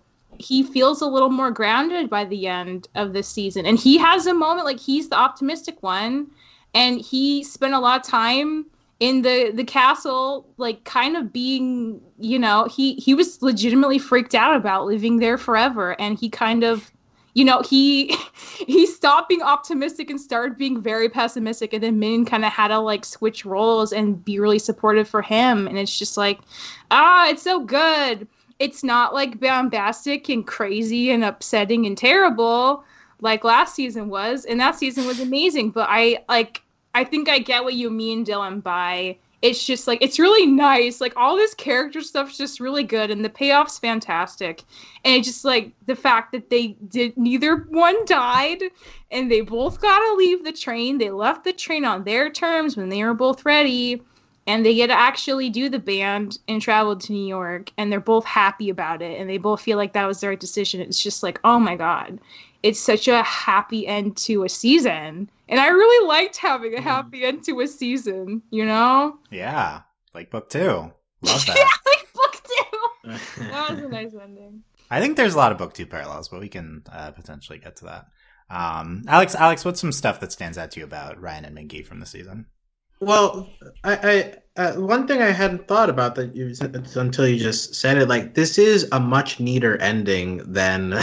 feels a little more grounded by the end of this season, and he has a moment, like he's the optimistic one. And he spent a lot of time in the castle, like kind of being, he was legitimately freaked out about living there forever. And he kind of, he stopped being optimistic and started being very pessimistic. And then Min kind of had to like switch roles and be really supportive for him. And it's just like, it's so good. It's not like bombastic and crazy and upsetting and terrible like last season was. And that season was amazing. But I think I get what you mean, Dylan, by it's just like, it's really nice. Like all this character stuff's just really good and the payoff's fantastic. And it's just like the fact that neither one died and they both got to leave the train. They left the train on their terms when they were both ready, and they get to actually do the band and travel to New York, and they're both happy about it. And they both feel like that was the right decision. It's just like, oh my God, it's such a happy end to a season. And I really liked having a happy end to a season, Yeah, like book 2. Love that. Yeah, like book 2. That was a nice ending. I think there's a lot of book 2 parallels, but we can potentially get to that. Alex, what's some stuff that stands out to you about Ryan and Minky from the season? Well, I one thing I hadn't thought about until you just said it, like this is a much neater ending than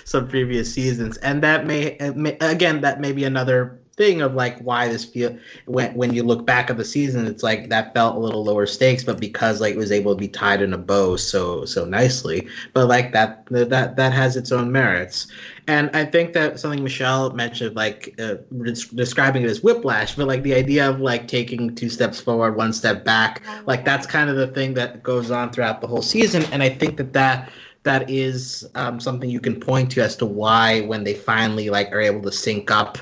some previous seasons, and that may be another thing of like why this feel when you look back at the season, it's like that felt a little lower stakes, but because like it was able to be tied in a bow so nicely, but like that has its own merits. And I think that something Michelle mentioned, like describing it as whiplash, but like the idea of like taking 2 steps forward, 1 step back, like that's kind of the thing that goes on throughout the whole season. And I think that that is something you can point to as to why when they finally like are able to sync up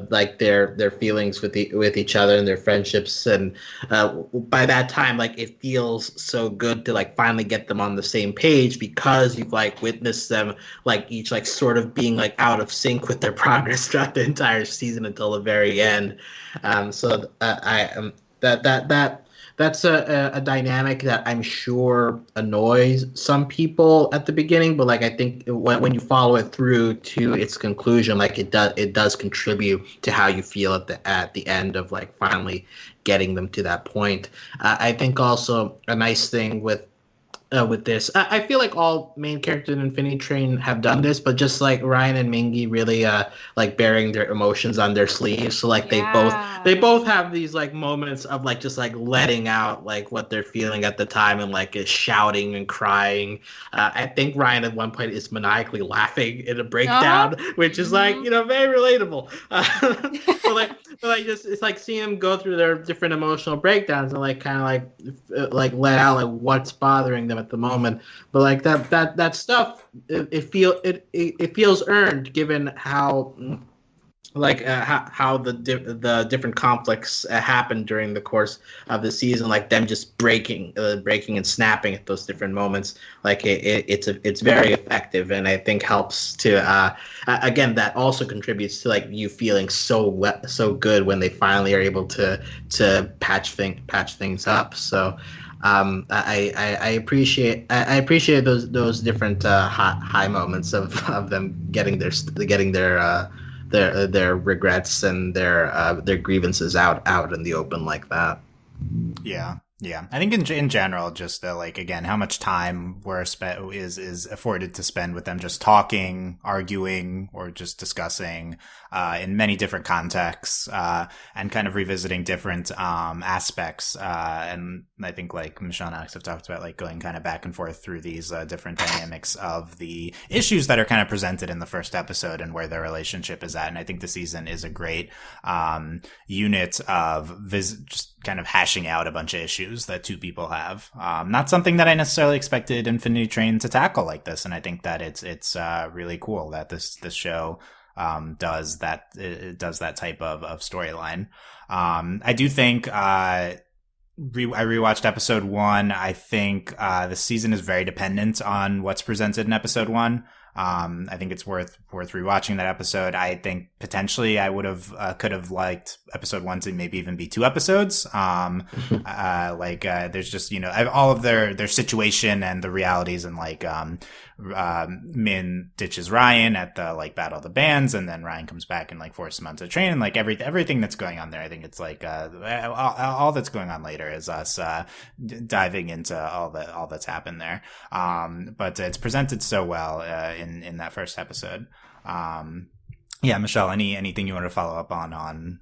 like their feelings with each other and their friendships, and by that time like it feels so good to like finally get them on the same page, because you've like witnessed them like each like sort of being like out of sync with their progress throughout the entire season until the very end. That's a dynamic that I'm sure annoys some people at the beginning, but like I think when you follow it through to its conclusion, like it does contribute to how you feel at the end of like finally getting them to that point. I think also a nice thing with this. I feel like all main characters in Infinity Train have done this, but just like Ryan and Mingy really like bearing their emotions on their sleeves. So like they both have these like moments of like just like letting out like what they're feeling at the time, and like is shouting and crying. I think Ryan at one point is maniacally laughing in a breakdown, which is like, you know, very relatable. but like just it's like seeing them go through their different emotional breakdowns and like kind of like let out like what's bothering them at the moment. But like that stuff, it feels earned, given how like how the different conflicts happen during the course of the season, like them just breaking and snapping at those different moments. Like it's very effective, and I think helps to again, that also contributes to like you feeling so good when they finally are able to patch things up. So I appreciate those different high moments of them getting their regrets and their grievances out in the open like that. Yeah. I think in general, just like again, how much time is afforded to spend with them just talking, arguing, or just discussing in many different contexts, and kind of revisiting different aspects. And I think like Michelle and Alex have talked about like going kind of back and forth through these different dynamics of the issues that are kind of presented in the first episode and where their relationship is at. And I think the season is a great unit of just kind of hashing out a bunch of issues that two people have. Not something that I necessarily expected Infinity Train to tackle like this, and I think that it's really cool that this show does that type of storyline. I do think I rewatched episode 1. I think the season is very dependent on what's presented in episode 1. I think it's worth rewatching that episode. I think potentially I could have liked episode 1 to maybe even be 2 episodes. There's just, you know, all of their situation and the realities, and like Min ditches Ryan at the like Battle of the Bands, and then Ryan comes back and like forces him onto the train, and like everything that's going on there. I think it's like all that's going on later is us diving into all that's happened there. But it's presented so well in that first episode. Yeah, Michelle, anything you want to follow up on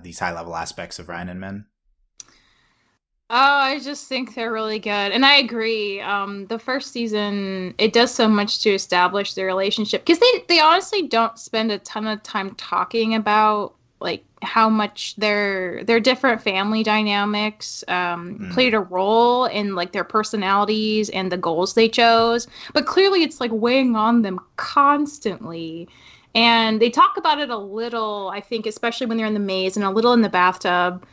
these high level aspects of Ryan and Min? Oh, I just think they're really good. And I agree. The first season, it does so much to establish their relationship, because they honestly don't spend a ton of time talking about like how much their different family dynamics played a role in like their personalities and the goals they chose. But clearly it's like weighing on them constantly. And they talk about it a little, I think, especially when they're in the maze, and a little in the bathtub.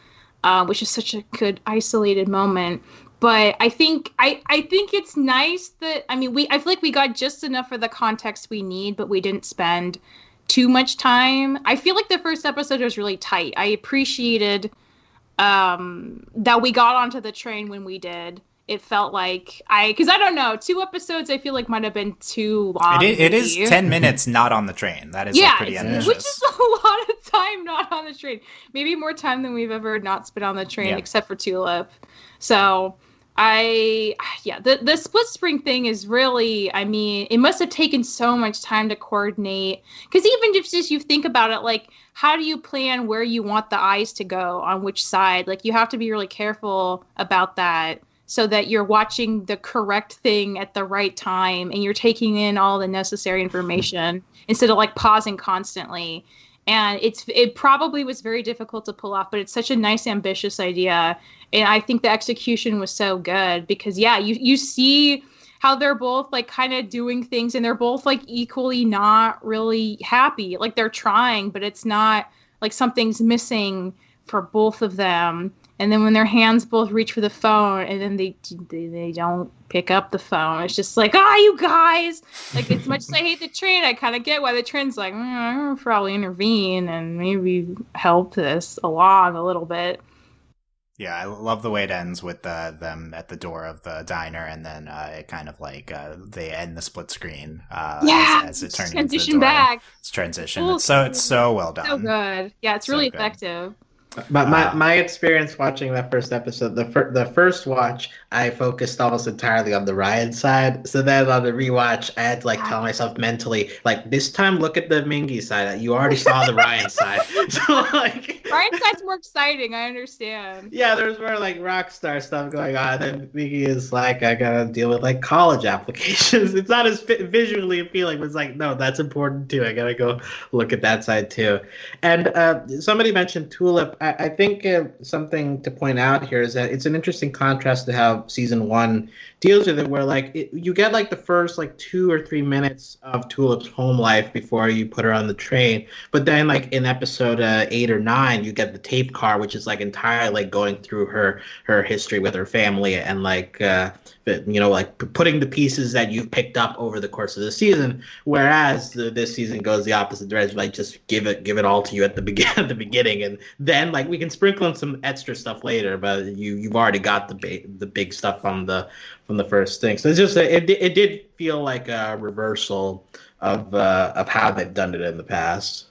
Which is such a good isolated moment. But I think it's nice that, I mean, I feel like we got just enough for the context we need, but we didn't spend too much time. I feel like the first episode was really tight. I appreciated that we got onto the train when we did. It felt like because I don't know, 2 episodes I feel like might have been too long. It is 10 minutes not on the train. That is pretty ambitious. Which is a lot of time not on the train. Maybe more time than we've ever not spent on the train, except for Tulip. So the split spring thing is really, I mean, it must have taken so much time to coordinate. Because even if just you think about it, like, how do you plan where you want the eyes to go on which side? Like, you have to be really careful about that, so that you're watching the correct thing at the right time and you're taking in all the necessary information instead of like pausing constantly. And it probably was very difficult to pull off, but it's such a nice, ambitious idea. And I think the execution was so good because, you see how they're both like kind of doing things and they're both like equally not really happy. Like they're trying, but it's not like something's missing for both of them. And then when their hands both reach for the phone and then they don't pick up the phone, it's just like, you guys, like as much as I hate the train, I kind of get why the train's like, I'll probably intervene and maybe help this along a little bit. Yeah, I love the way it ends with them at the door of the diner, and then it kind of like they end the split screen as it turns into the door. Back. It's transition. It's so well done. So good. Yeah, it's really effective. But my experience watching that first episode, the first watch, I focused almost entirely on the Ryan side. So then on the rewatch, I had to like tell myself mentally, like this time look at the Mingy side. You already saw the Ryan side. So like Ryan side's more exciting. I understand. Yeah, there's more like rock star stuff going on, and Mingy is like, I gotta deal with like college applications. It's not as visually appealing, but it's like, no, that's important too. I gotta go look at that side too. And somebody mentioned Tulip. I think something to point out here is that it's an interesting contrast to how season 1 deals with it, where like you get like the first like 2 or 3 minutes of Tulip's home life before you put her on the train, but then like in episode 8 or 9 you get the tape car, which is like entirely like going through her history with her family and like like putting the pieces that you've picked up over the course of the season, whereas this season goes the opposite direction, like just give it all to you at the beginning, and then like we can sprinkle in some extra stuff later, but you've already got the big stuff from the first thing. So it's just it did feel like a reversal of how they've done it in the past.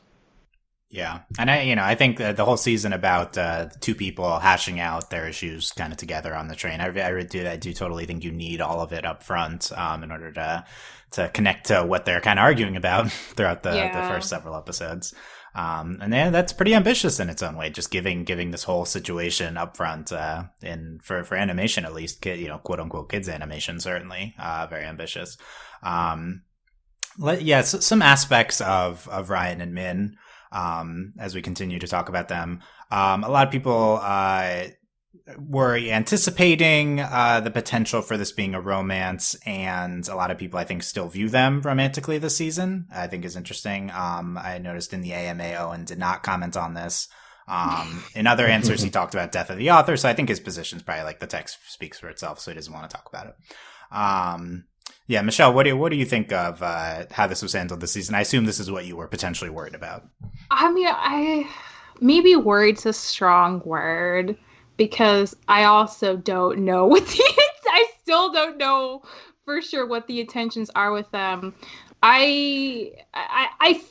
Yeah, and I think that the whole season about two people hashing out their issues kind of together on the train. I do totally think you need all of it up front in order to connect to what they're kind of arguing about throughout the first several episodes. And that's pretty ambitious in its own way, just giving this whole situation up front for animation, at least, quote unquote kids animation, certainly very ambitious. Some aspects of Ryan and Min. As we continue to talk about them, a lot of people were anticipating the potential for this being a romance, and a lot of people, I think, still view them romantically this season. I think is interesting. I noticed in the AMA, Owen did not comment on this. In other answers, he talked about death of the author, so I think his position is probably like the text speaks for itself, so he doesn't want to talk about it. Yeah, Michelle, what do you think of how this was handled this season? I assume this is what you were potentially worried about. I mean, maybe worried's a strong word, because I also don't know I still don't know for sure what the intentions are with them. I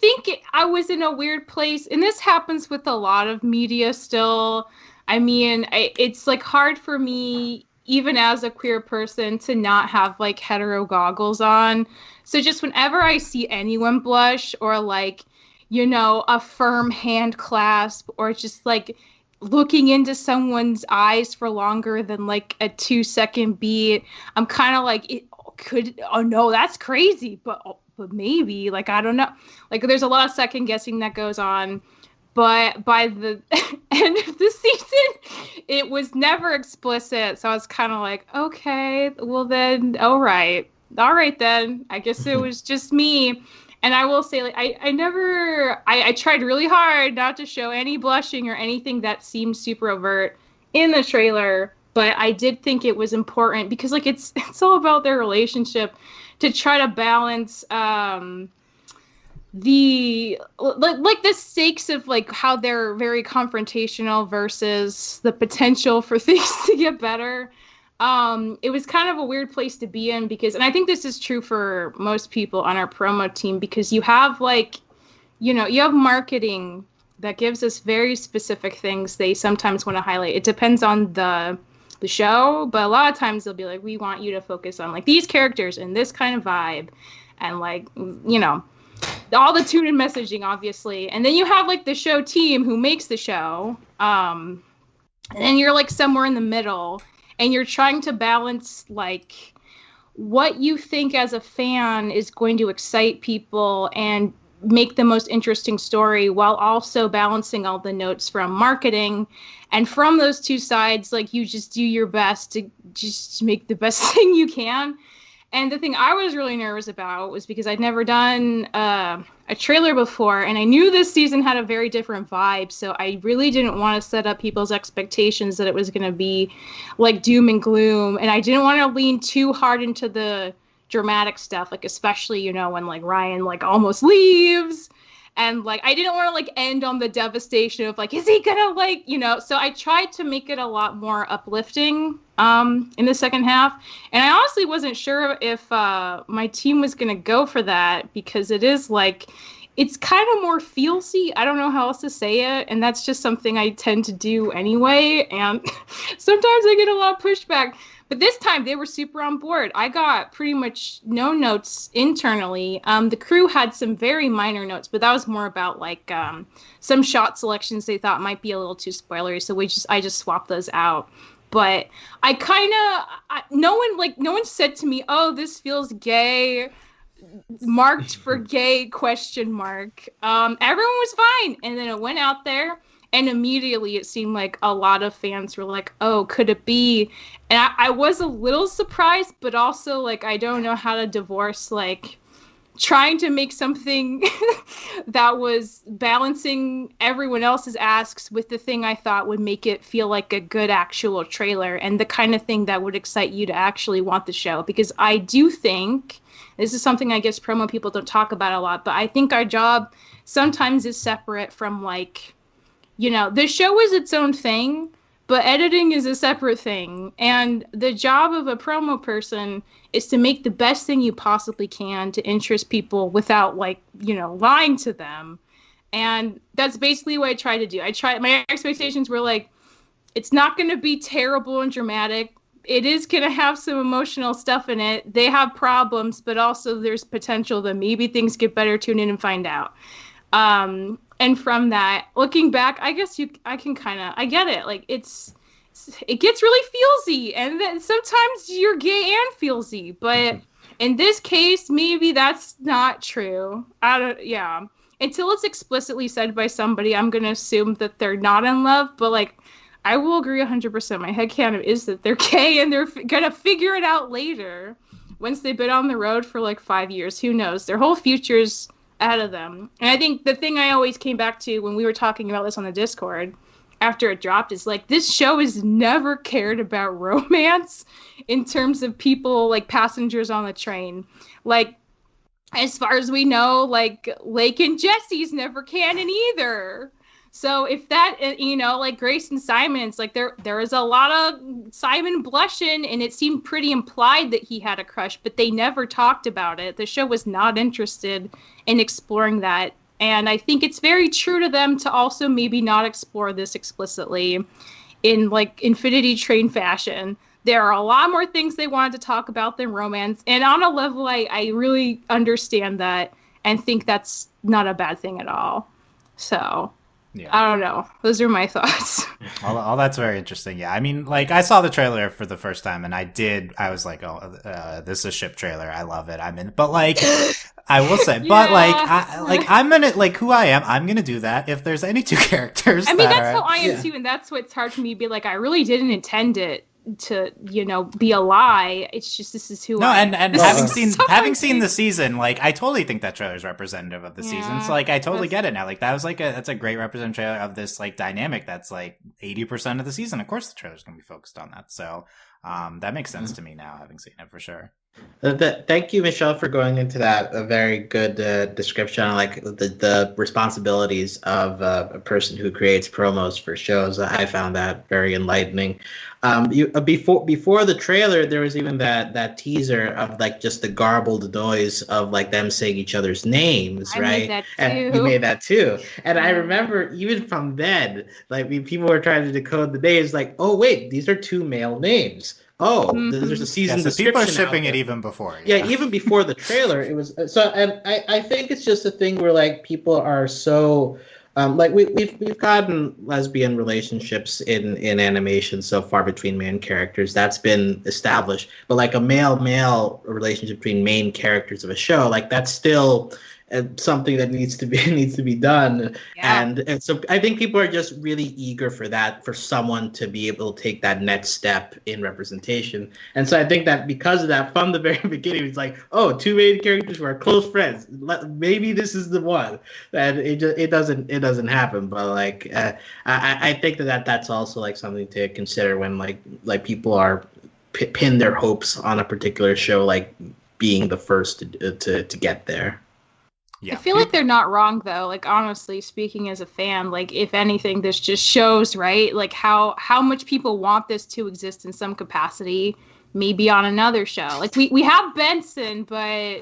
think I was in a weird place, and this happens with a lot of media still. I mean, it's like hard for me, even as a queer person, to not have like hetero goggles on. So just whenever I see anyone blush, or like, a firm hand clasp, or just like looking into someone's eyes for longer than like a 2-second beat, I'm kind of like, no, that's crazy, but maybe, like, I don't know. Like, there's a lot of second guessing that goes on. But by the end of the season, it was never explicit. So I was kind of like, okay, well then, all right then. I guess it was just me. And I will say, like, I tried really hard not to show any blushing or anything that seemed super overt in the trailer. But I did think it was important because, like, it's all about their relationship, to try to balance the stakes of like how they're very confrontational versus the potential for things to get better. It was kind of a weird place to be in, because, and I think this is true for most people on our promo team, because you have you have marketing that gives us very specific things they sometimes want to highlight. It depends on the show, but a lot of times they'll be like, we want you to focus on like these characters and this kind of vibe, and like, all the tune-in messaging, obviously. And then you have like the show team who makes the show, and then you're like somewhere in the middle, and you're trying to balance like what you think as a fan is going to excite people and make the most interesting story, while also balancing all the notes from marketing. And from those two sides, like, you just do your best to just make the best thing you can. And the thing I was really nervous about was because I'd never done a trailer before, and I knew this season had a very different vibe, so I really didn't want to set up people's expectations that it was going to be like doom and gloom, and I didn't want to lean too hard into the dramatic stuff, like especially, you know, when like Ryan like almost leaves, and like I didn't want to like end on the devastation of like, is he gonna like, you know, so I tried to make it a lot more uplifting in the second half, and I honestly wasn't sure if my team was gonna go for that, because it is like, it's kind of more feelsy. I don't know how else to say it, and that's just something I tend to do anyway, and sometimes I get a lot of pushback. But this time they were super on board. I got pretty much no notes internally. The crew had some very minor notes, but that was more about like some shot selections they thought might be a little too spoilery, so I just swapped those out. But I kind of, no one said to me, "Oh, this feels gay," marked for gay question mark. Everyone was fine, and then it went out there. And immediately it seemed like a lot of fans were like, oh, could it be? And I was a little surprised, but also like, I don't know how to divorce like trying to make something that was balancing everyone else's asks with the thing I thought would make it feel like a good actual trailer and the kind of thing that would excite you to actually want the show. Because I do think, this is something I guess promo people don't talk about a lot, but I think our job sometimes is separate from like, you know, the show is its own thing, but editing is a separate thing. And the job of a promo person is to make the best thing you possibly can to interest people without, like, you know, lying to them. And that's basically what I try to do. My expectations were like, it's not going to be terrible and dramatic. It is going to have some emotional stuff in it. They have problems, but also there's potential that maybe things get better. Tune in and find out. And from that, looking back, I guess I get it. Like it gets really feelsy, and then sometimes you're gay and feelsy. But in this case, maybe that's not true. Until it's explicitly said by somebody, I'm gonna assume that they're not in love. But like, I will agree 100%. My headcanon is that they're gay, and they're gonna figure it out later once they've been on the road for like 5 years. Who knows? Their whole future's out of them. And I think the thing I always came back to when we were talking about this on the Discord after it dropped is like, this show has never cared about romance in terms of people like passengers on the train. Like, as far as we know, like Lake and Jesse's never canon either. So if that, you know, like Grace and Simon, it's like there was a lot of Simon blushing, and it seemed pretty implied that he had a crush, but they never talked about it. The show was not interested in exploring that. And I think it's very true to them to also maybe not explore this explicitly in like Infinity Train fashion. There are a lot more things they wanted to talk about than romance. And on a level, I really understand that and think that's not a bad thing at all. So... yeah. I don't know. Those are my thoughts. All that's very interesting. Yeah, I mean, like, I saw the trailer for the first time, and I was like, oh, this is a ship trailer. I love it. I'm in. But, like, I will say, but, I'm gonna, like, who I am, I'm gonna do that if there's any two characters. I mean, that's how I am, too, and that's what's hard for me to be like, I really didn't intend it to, you know, be a lie. It's just, this is who I am. And having seen the season, like, I totally think that trailer is representative of the season. So like, I totally get it now. Like, that was like that's a great representative trailer of this like dynamic that's like 80% of the season. Of course the trailer's gonna be focused on that. So that makes sense to me now, having seen it for sure. Thank you, Michelle, for going into that. A very good description on like the responsibilities of a person who creates promos for shows. I found that very enlightening. Before the trailer, there was even that teaser of like just the garbled noise of like them saying each other's names, right? And you made that too. And I remember even from then, like people were trying to decode the names, like, oh wait, these are two male names. Oh, there's a season description. People are shipping it even before. Yeah, even before the trailer, it was so. And I think it's just a thing where like people are so like we've gotten lesbian relationships in animation so far between main characters. That's been established. But like a male relationship between main characters of a show, like that's still something that needs to be needs to be done. Yeah. And so I think people are just really eager for that, for someone to be able to take that next step in representation. And so I think that because of that, from the very beginning, it's like, oh, two main characters who are close friends. Maybe this is the one. And it doesn't happen. But like I think that's also like something to consider when like people are pin their hopes on a particular show, like being the first to get there. Yeah. I feel like they're not wrong though. Like honestly speaking, as a fan, like if anything, this just shows, right, like how much people want this to exist in some capacity, maybe on another show. Like we have Benson, but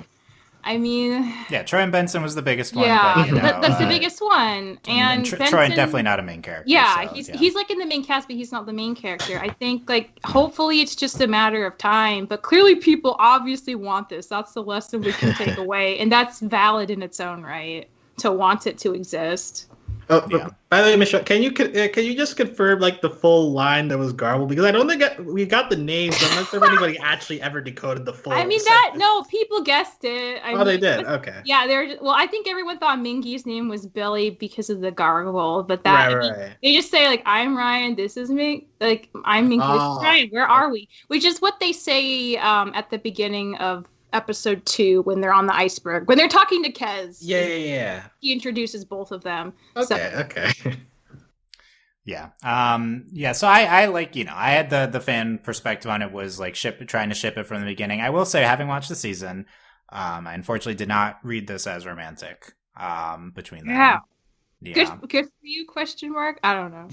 I mean, yeah, Troy and Benson was the biggest one. Yeah, but, that's the biggest one. And Troy Benson, definitely not a main character. Yeah, so, he's like in the main cast, but he's not the main character. I think like hopefully it's just a matter of time. But clearly, people obviously want this. That's the lesson we can take away, and that's valid in its own right to want it to exist. Oh, yeah. By the way, Michelle, can you just confirm like the full line that was garbled? Because I don't think we got the names. I'm not sure if anybody actually ever decoded the full. I mean people guessed it. They did. Okay. Yeah, I think everyone thought Mingy's name was Billy because of the gargle, but right. They just say like, "I'm Ryan, this is Ming." Like, "I'm Mingy, this is Ryan. Where are we?" Which is what they say at the beginning of episode 2 when they're on the iceberg, when they're talking to Kez. Yeah. He introduces both of them. Okay. Yeah. So I like, I had the fan perspective on it, was like trying to ship it from the beginning. I will say, having watched the season, I unfortunately did not read this as romantic between them. Yeah. Good for you, question mark? I don't know.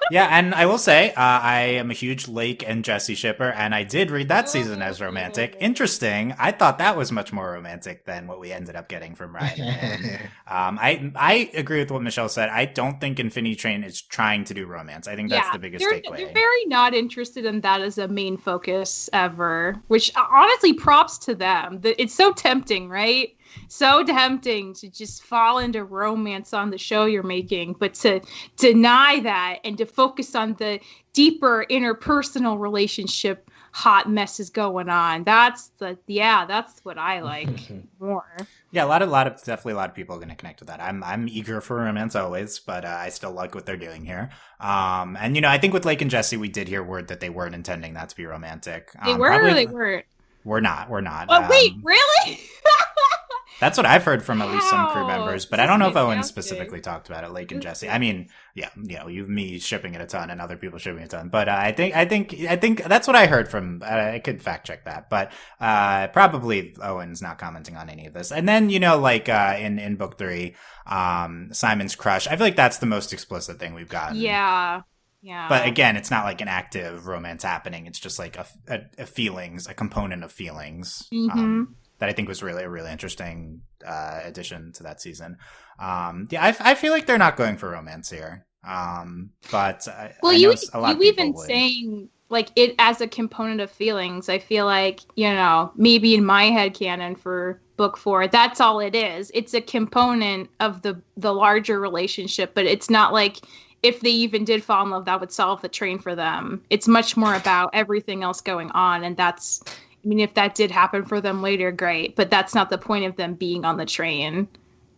Yeah, and I will say, I am a huge Lake and Jesse shipper, and I did read that season as romantic. Interesting. I thought that was much more romantic than what we ended up getting from Ryan and Min. I agree with what Michelle said. I don't think Infinity Train is trying to do romance. I think that's the biggest takeaway. They're very not interested in that as a main focus ever, which honestly, props to them. It's so tempting, right? So tempting to just fall into romance on the show you're making, but to deny that and to focus on the deeper interpersonal relationship hot messes going on. That's what I like more. Yeah, definitely a lot of people are going to connect with that. I'm eager for romance always, but I still like what they're doing here. And I think with Lake and Jesse, we did hear word that they weren't intending that to be romantic. They were or they weren't? We're not. Oh, wait, really? That's what I've heard from at least some crew members, but I don't know if Owen specifically talked about it. Lake and Jesse. I mean, yeah, you've me shipping it a ton and other people shipping it a ton, but I think that's what I heard from. I could fact check that, but probably Owen's not commenting on any of this. And then in book 3, Simon's crush. I feel like that's the most explicit thing we've gotten. Yeah. But again, it's not like an active romance happening. It's just like a component of feelings. Mm-hmm. That I think was really a really interesting addition to that season. I feel like they're not going for romance here. But you even saying like it as a component of feelings. I feel like maybe in my headcanon for book 4, that's all it is. It's a component of the larger relationship, but it's not like if they even did fall in love, that would solve the train for them. It's much more about everything else going on, and that's. I mean, if that did happen for them later, great. But that's not the point of them being on the train.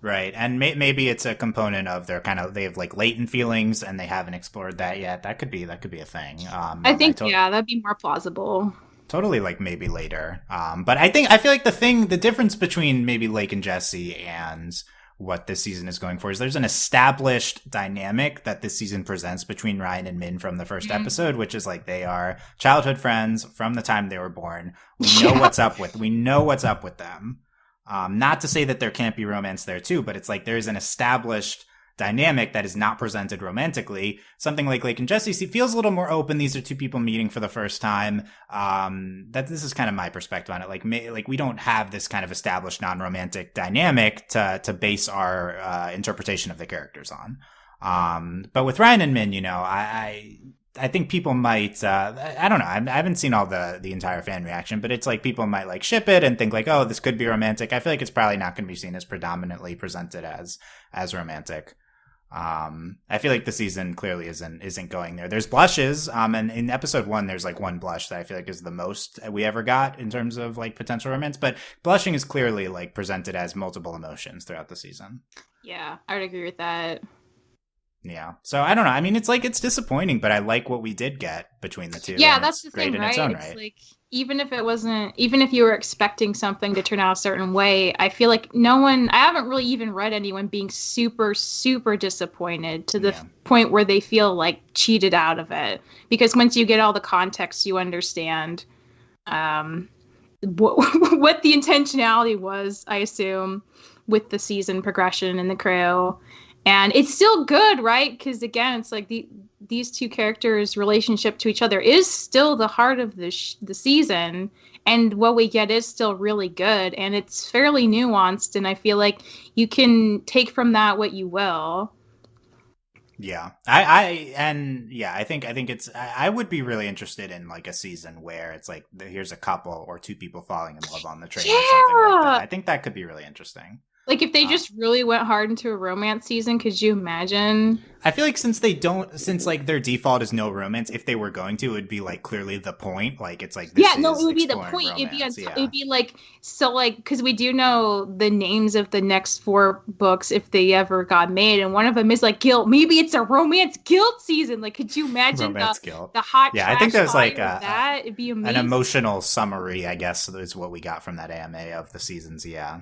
Right. And maybe it's a component of they have like latent feelings and they haven't explored that yet. That could be a thing. I think, that'd be more plausible. Totally, like maybe later. But I feel like the difference between maybe Lake and Jesse and what this season is going for is there's an established dynamic that this season presents between Ryan and Min from the first episode, which is like they are childhood friends from the time they were born. We know what's up with them. Not to say that there can't be romance there too, but it's like there's an established dynamic that is not presented romantically. Something like Lake and Jesse feels a little more open. These are two people meeting for the first time. This is kind of my perspective on it. Like we don't have this kind of established non-romantic dynamic to base our interpretation of the characters on. But with Ryan and Min, I think people might, I don't know. I haven't seen all the entire fan reaction, but it's like people might like ship it and think like, oh, this could be romantic. I feel like it's probably not going to be seen as predominantly presented as romantic. I feel like the season clearly isn't going there. There's blushes, and in episode 1, there's like one blush that I feel like is the most we ever got in terms of like potential romance. But blushing is clearly like presented as multiple emotions throughout the season. Yeah, I would agree with that. Yeah. So I don't know. I mean, it's disappointing, but I like what we did get between the two. Yeah, that's the thing, right? It's like, even if you were expecting something to turn out a certain way, I feel like I haven't really even read anyone being super, super disappointed to the point where they feel like cheated out of it. Because once you get all the context, you understand what the intentionality was, I assume, with the season progression and the crew. And it's still good, right? Because again, it's like these two characters' relationship to each other is still the heart of the season, and what we get is still really good, and it's fairly nuanced. And I feel like you can take from that what you will. Yeah, I think it's. I would be really interested in like a season where it's like here's a couple or two people falling in love on the train or something like that. I think that could be really interesting. Like, if they just really went hard into a romance season, could you imagine? I feel like since like their default is no romance, if they were going to, it would be like clearly the point. Like, it's like, it would be the point. It'd be like, so like, because we do know the names of the next 4 books if they ever got made, and one of them is like guilt. Maybe it's a romance guilt season. Like, could you imagine the hot? Yeah, I think that was like that. It'd be amazing. An emotional summary, I guess, is what we got from that AMA of the seasons. Yeah.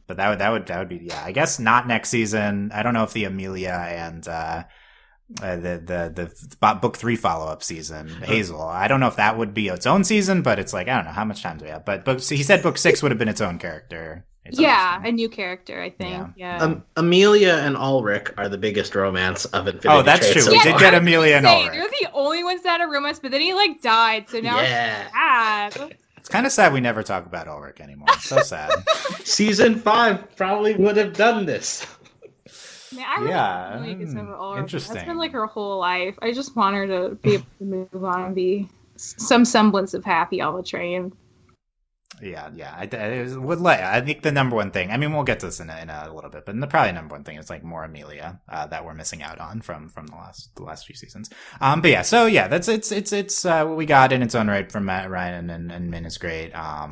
But that would be, I guess not next season. I don't know if the Amelia and the book 3 follow-up season, Hazel, I don't know if that would be its own season, but it's like, I don't know how much time do we have, but he said book 6 would have been its own character. A new character, I think. Yeah. Amelia and Ulrich are the biggest romance of Infinity. Oh, that's true. We did get Amelia and Ulrich. They're the only ones that are romance, but then he like died, so now it's sad. It's kind of sad we never talk about Ulrich anymore. It's so sad. Season 5 probably would have done this. Man, I really get over Ulrich. Interesting. That's been like her whole life. I just want her to be able to move on and be some semblance of happy on the train. Yeah. I think the number one thing, I mean, we'll get to this in a little bit, but probably number one thing is like more Amelia that we're missing out on from the last few seasons. But yeah, so yeah, it's what we got in its own right from Matt, Ryan, and Min is great. I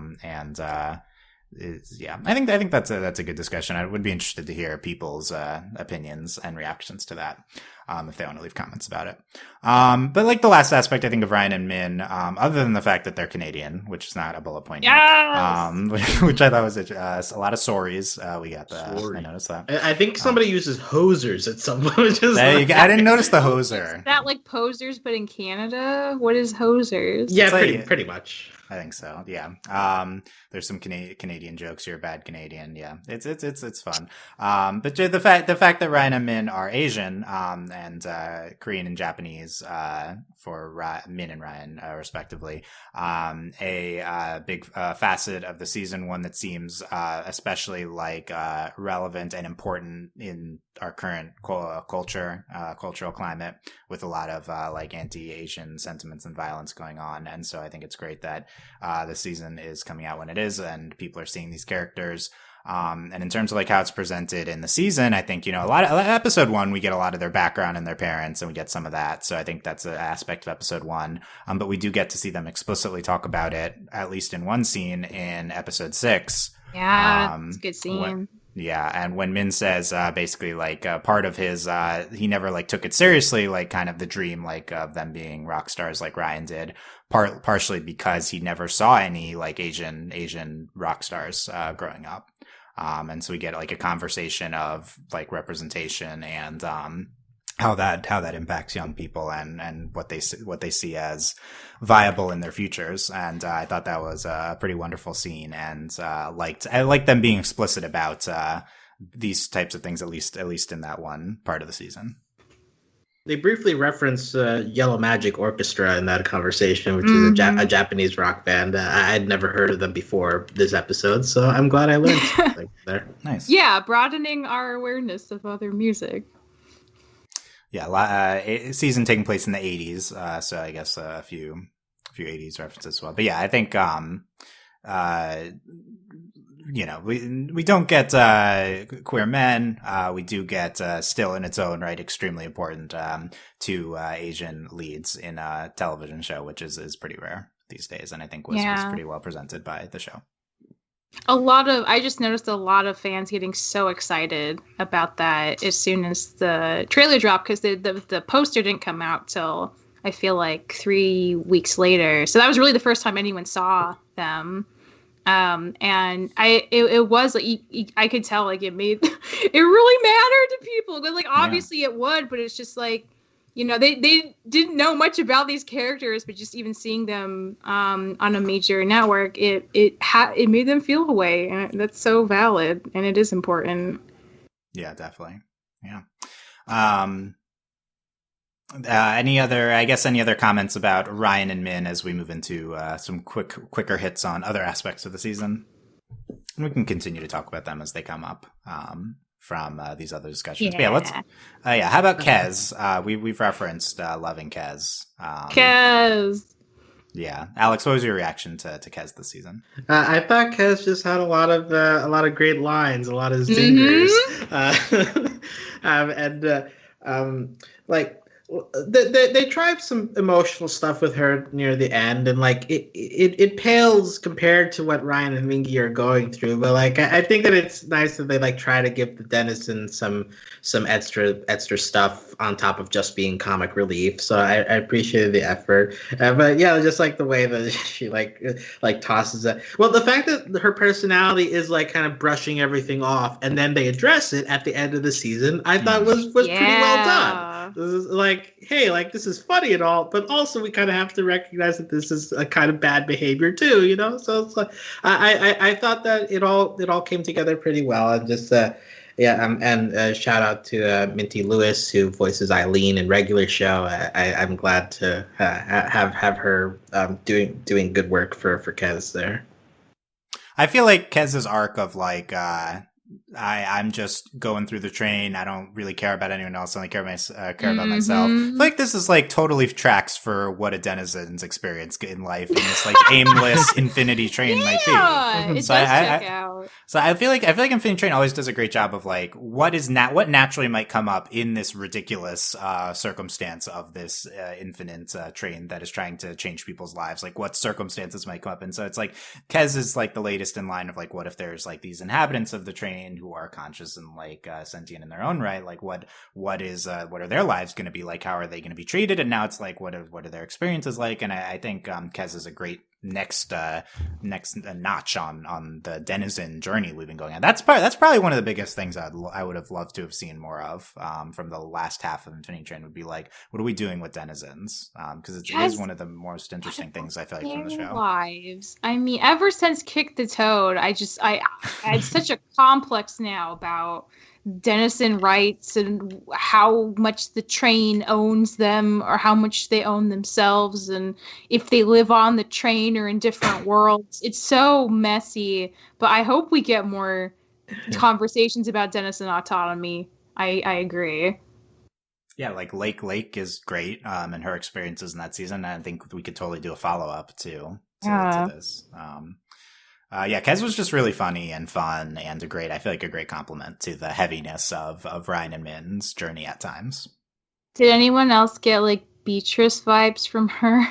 think that's a good discussion. I would be interested to hear people's opinions and reactions to that, if they want to leave comments about it. But like the last aspect, I think, of Ryan and Min, other than the fact that they're Canadian, which is not a bullet point, which I thought was a lot of sorries. We got I noticed that. I think somebody uses hosers at some point. I didn't notice the hoser. Is that like posers, but in Canada? What is hosers? Yeah, pretty much. I think so. Yeah. There's some Canadian jokes. You're a bad Canadian. Yeah. It's fun. But the fact that Ryan and Min are Asian, and Korean and Japanese, for Min and Ryan, respectively, a big facet of the season, one that seems especially like relevant and important in our current cultural climate, with a lot of like anti-Asian sentiments and violence going on. And so I think it's great that the season is coming out when it is, and people are seeing these characters. And in terms of like how it's presented in the season, I think, a lot of episode 1, we get a lot of their background and their parents, and we get some of that. So I think that's an aspect of episode 1. But we do get to see them explicitly talk about it, at least in one scene in episode 6. Yeah, it's a good scene. And when Min says basically like part of his he never like took it seriously, like kind of the dream like of them being rock stars like Ryan did, partially because he never saw any like Asian rock stars growing up. And so we get like a conversation of like representation and how that impacts young people and what they see as viable in their futures. And I thought that was a pretty wonderful scene, and I liked them being explicit about these types of things, at least in that one part of the season. They briefly reference Yellow Magic Orchestra in that conversation, which is a Japanese rock band. I'd never heard of them before this episode, so I'm glad I learned something there. Nice. Yeah, broadening our awareness of other music. Yeah, season taking place in the 80s, so I guess a few 80s references as well. But yeah, I think we don't get queer men. We do get still in its own right extremely important two Asian leads in a television show, which is pretty rare these days, and I think was pretty well presented by the show. I just noticed a lot of fans getting so excited about that as soon as the trailer dropped, because the poster didn't come out till I feel like 3 weeks later. So that was really the first time anyone saw them. And it was like, I could tell like it really mattered to people. But like obviously it would, but it's just like, they didn't know much about these characters, but just even seeing them on a major network, it made them feel a way, and that's so valid, and it is important. Yeah, definitely. Yeah. Any other comments about Ryan and Min as we move into some quicker hits on other aspects of the season? And we can continue to talk about them as they come up. From these other discussions. Yeah. But yeah, how about Kez? We've referenced loving Kez. Kez. Yeah, Alex, what was your reaction to Kez this season? I thought Kez just had a lot of great lines, a lot of zingers, like they tried some emotional stuff with her near the end, and like it pales compared to what Ryan and Mingy are going through. But like I think that it's nice that they like try to give the denizens some extra stuff on top of just being comic relief. So I appreciated the effort. But yeah, just like the way that she like tosses it. Well, the fact that her personality is like kind of brushing everything off, and then they address it at the end of the season, I thought was pretty well done. This is like, hey, like this is funny and all, but also we kind of have to recognize that this is a kind of bad behavior too, So it's like I thought that it all came together pretty well, and just and shout out to Minty Lewis, who voices Eileen in regular show. I'm glad to have her doing good work for Kez there. I feel like Kez's arc of like I'm just going through the train. I don't really care about anyone else. I only care about myself. I feel like this is like totally tracks for what a denizen's experience in life in this like aimless infinity train might be. It does check out. So I feel like Infinity Train always does a great job of like what naturally might come up in this ridiculous circumstance of this infinite train that is trying to change people's lives. Like what circumstances might come up, and so it's like Kez is like the latest in line of like what if there's like these inhabitants of the train who are conscious and like sentient in their own right, like what are their lives going to be like, how are they going to be treated, and now it's like what are their experiences like, and I think Kez is a great next notch on the denizen journey we've been going on. That's probably one of the biggest things I would have loved to have seen more of from the last half of Infinity Train would be like, what are we doing with denizens? Because it is one of the most interesting things I feel like from the show. Lives. I mean, ever since Kick the Toad, I had such a complex now about denizen rights and how much the train owns them or how much they own themselves, and if they live on the train or in different worlds. It's so messy, but I hope we get more conversations about denizen autonomy. I agree. Yeah, like Lake is great, and her experiences in that season. I think we could totally do a follow-up to this. Kez was just really funny and fun and I feel like a great compliment to the heaviness of Ryan and Min's journey at times. Did anyone else get like Beatrice vibes from her?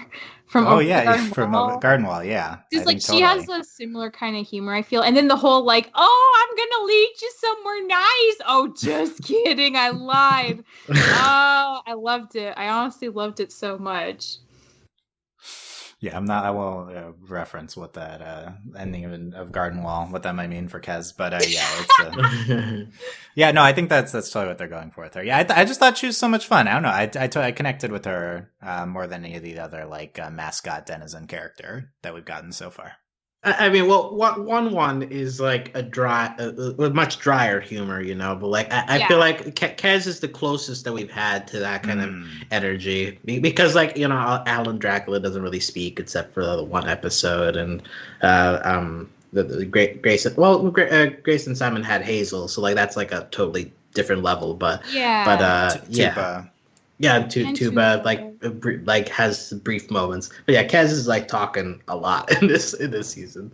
From Gardenwall, yeah. Because like she has a similar kind of humor, I feel. And then the whole like, oh, I'm gonna lead you somewhere nice. Oh, just kidding. I lied. I loved it. I honestly loved it so much. Yeah, I won't reference what that ending of Gardenwall, what that might mean for Kez, but it's yeah, no, I think that's totally what they're going for with her. Yeah, I just thought she was so much fun. I don't know, I connected with her more than any of the other like mascot denizen character that we've gotten so far. I mean, well, one is like a much drier humor, but like I feel like Kez is the closest that we've had to that kind of energy, because like Alan Dracula doesn't really speak except for the one episode, and the Grace and Simon had Hazel, so like that's like a totally different level, but Tuba like has brief moments, but yeah, Kez is like talking a lot in this season.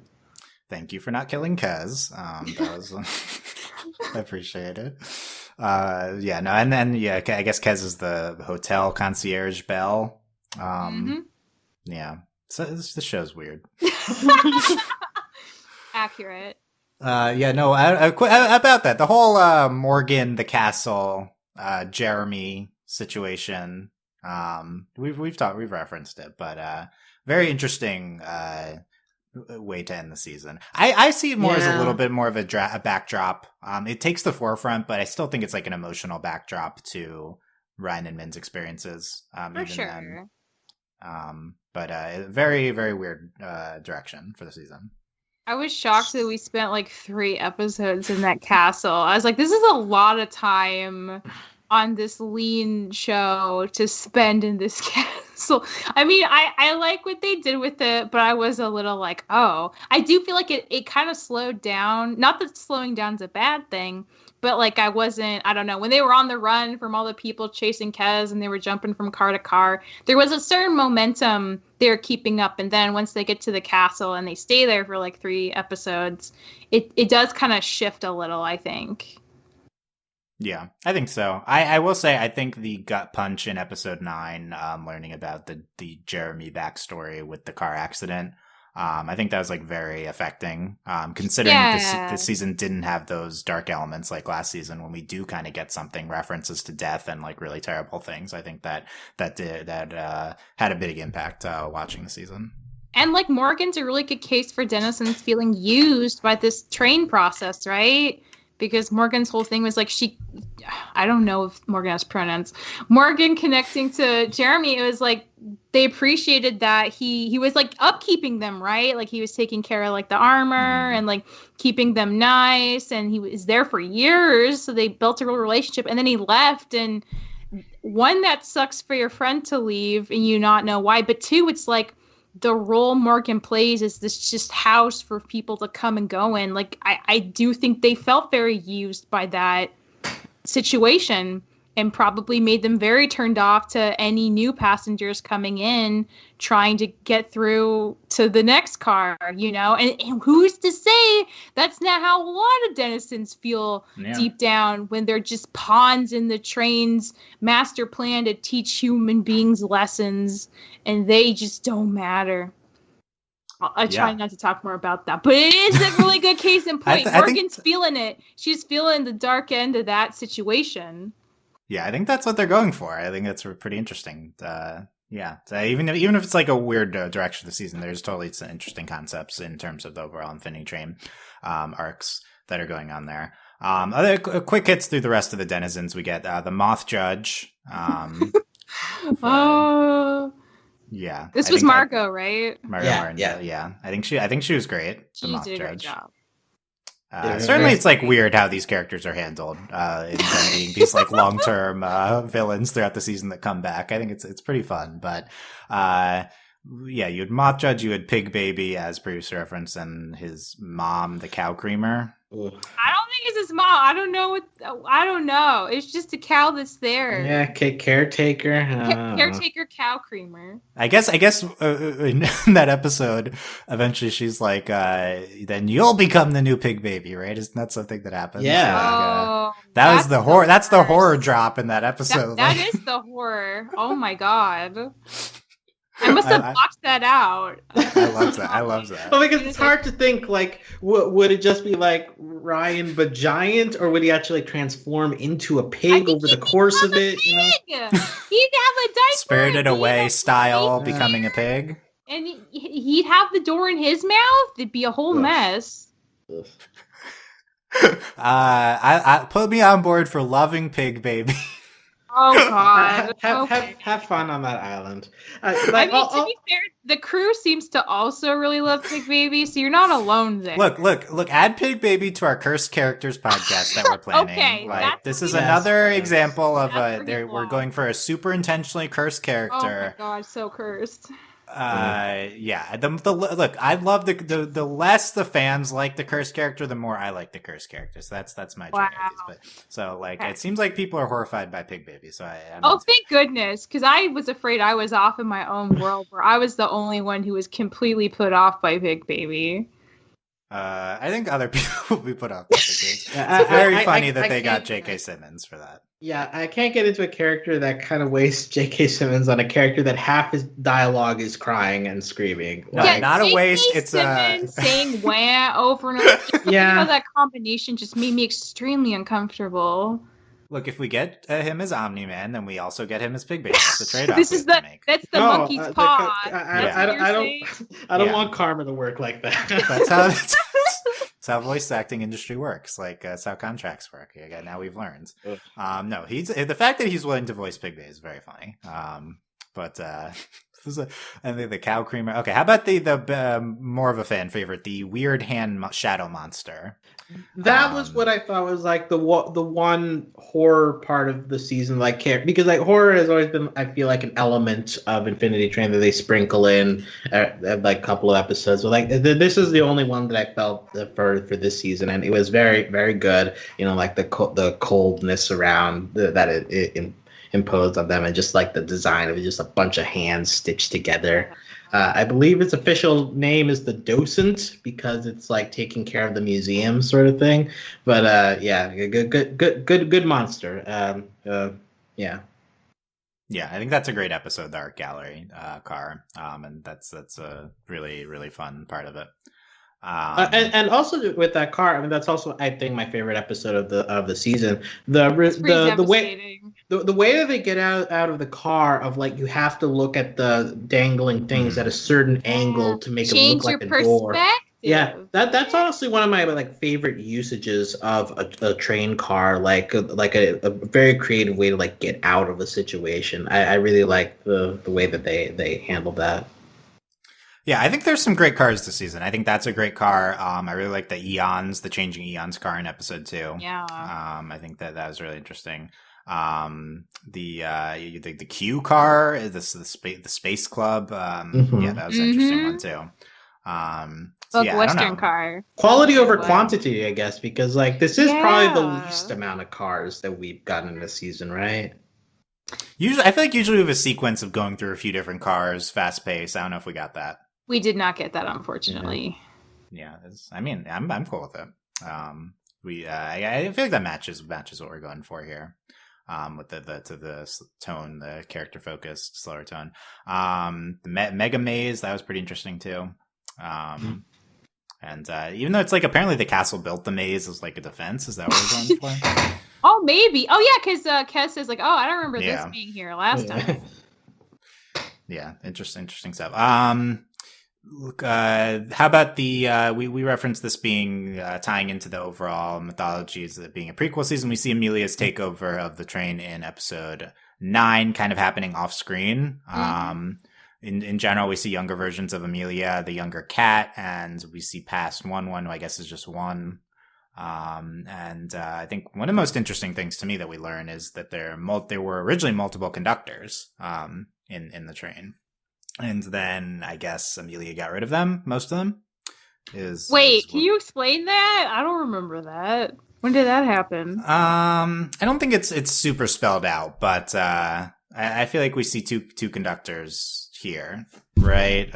thank you for not killing Kez. That was I appreciate it. Yeah, no, and then I guess Kez is the hotel concierge Belle. Yeah, so the show's weird. Accurate. Yeah, no, about that, the whole Morgan, the castle, Jeremy situation. We've referenced it, but very interesting way to end the season. I see it more as a little bit more of a backdrop. It takes the forefront, but I still think it's like an emotional backdrop to Ryan and Min's experiences. For sure. Then. But very, very weird direction for the season. I was shocked that we spent like 3 episodes in that castle. I was like, this is a lot of time on this lean show to spend in this castle. I mean, I like what they did with it, but I was a little like, oh. I do feel like it kind of slowed down. Not that slowing down is a bad thing, but like I don't know, when they were on the run from all the people chasing Kez and they were jumping from car to car, there was a certain momentum they're keeping up. And then once they get to the castle and they stay there for like 3 episodes, it does kind of shift a little, I think. Yeah, I think so. I will say, I think the gut punch in episode 9, learning about the Jeremy backstory with the car accident, I think that was like very affecting, considering this season didn't have those dark elements like last season when we do kind of get something, references to death and like really terrible things. I think that had a big impact watching the season. And like Morgan's a really good case for Dennison's feeling used by this train process, right? Because Morgan's whole thing was like I don't know if Morgan has pronouns. Morgan connecting to Jeremy, it was like they appreciated that he was like upkeeping them, right? Like he was taking care of like the armor and like keeping them nice, and he was there for years, so they built a real relationship. And then he left, and 1, that sucks for your friend to leave and you not know why, but 2, it's like the role Morgan plays is this just house for people to come and go in. Like, I do think they felt very used by that situation and probably made them very turned off to any new passengers coming in, trying to get through to the next car, you know? And who's to say that's not how a lot of denizens feel deep down when they're just pawns in the train's master plan to teach human beings lessons, and they just don't matter. I try not to talk more about that, but it is a really good case in point. Morgan's feeling it. She's feeling the dark end of that situation. Yeah, I think that's what they're going for. I think that's pretty interesting. Yeah, so even if it's like a weird direction of the season, there's totally some interesting concepts in terms of the overall Infinity Train arcs that are going on there. Other quick hits through the rest of the denizens. We get the Moth Judge. Yeah, this was Margot, right? Margot Martin. Yeah. I think she was great. She did a great job. Certainly, it's like weird how these characters are handled, in them being these like long-term villains throughout the season that come back. I think it's pretty fun, but yeah, you had Moth Judge, you had Pig Baby as previously referenced, and his mom, the cow creamer. I don't think it's his mom. I don't know. It's just a cow that's there. Yeah, caretaker. Caretaker cow creamer. I guess in that episode, eventually she's like, then you'll become the new Pig Baby, right? Isn't that something that happens? Yeah. Like, that was the horror. That's the horror drop in that episode. That is the horror. Oh my God. I must have blocked that out. I love that. Well, because it's hard to think, like, would it just be like Ryan but giant, or would he actually transform into a pig over the course of it? You know? He'd have a diaper. Spirited Away style, becoming a pig. And he'd have the door in his mouth. It'd be a whole mess. I put me on board for loving Pig Baby. Oh God! Have fun on that island. To be fair, the crew seems to also really love Pig Baby, so you're not alone there. Look! Add Pig Baby to our Cursed Characters podcast that we're planning. Okay, like this is another example of we're going for a super intentionally cursed character. Oh my God, so cursed. Yeah. Look, I love the less the fans like the cursed character, the more I like the cursed character. So that's my joke. But so like it seems like people are horrified by Pig Baby. So thank goodness, because I was afraid I was off in my own world where I was the only one who was completely put off by Pig Baby. I think other people will be put off. It's very funny that they got J.K. Simmons for that. Yeah, I can't get into a character that kind of wastes J.K. Simmons on a character that half his dialogue is crying and screaming. No, Yeah, not a waste. J.K. It's Simmons saying "wah" over and over. Yeah. That combination just made me extremely uncomfortable. Look, if we get him as Omni-Man, then we also get him as Pigbaby. That's the trade-off. This is that's the monkey's paw. I don't want karma to work like that. That's how voice acting industry works. Like that's how contracts work. Yeah, now we've learned. No, the fact that he's willing to voice Pigbaby is very funny. But I think the cow creamer. Okay, how about the more of a fan favorite, the weird hand shadow monster? That was what I thought was like the one horror part of the season, like because like horror has always been, I feel like, an element of Infinity Train that they sprinkle in like a couple of episodes. But like this is the only one that I felt for this season, and it was very, very good. You know, like the coldness around that it imposed on them, and just like the design of it, just a bunch of hands stitched together. I believe its official name is the Docent because it's like taking care of the museum sort of thing. But yeah, good monster. Yeah. Yeah, I think that's a great episode, the art gallery car, and that's a really, really fun part of it. And also with that car, I mean, that's also, I think, my favorite episode of the season. The way that they get out of the car, of like you have to look at the dangling things at a certain angle to make it look like a door. Yeah, that's honestly one of my like favorite usages of a train car, like a very creative way to like get out of a situation. I really like the way that they handled that. Yeah, I think there's some great cars this season. I think that's a great car. I really like the the changing Eons car in episode 2. Yeah. I think that was really interesting. The Q car, the space club. Yeah, that was an interesting one too. Western car. Quality over quantity, I guess, because like this is probably the least amount of cars that we've gotten this season, right? Usually, I feel like we have a sequence of going through a few different cars, fast pace. I don't know if we got that. We did not get that, unfortunately. Yeah, I mean, I'm cool with it. I feel like that matches what we're going for here. With the tone, the character focused, slower tone. The Mega Maze, that was pretty interesting too. And even though it's like apparently the castle built the maze as like a defense, is that what we're going for? Oh, maybe. Oh yeah, because Kez says like, oh, I don't remember this being here last time. Yeah, interesting stuff. Look, how about the we referenced this being tying into the overall mythology as it being a prequel season. We see Amelia's takeover of the train in episode 9 kind of happening off screen. In general, we see younger versions of Amelia, the younger cat, and we see past one who I guess is just one. And I think one of the most interesting things to me that we learn is that there were originally multiple conductors in the train. And then I guess Amelia got rid of them, most of them. Can you explain that? I don't remember that. When did that happen? I don't think it's super spelled out, but I feel like we see two conductors here, right?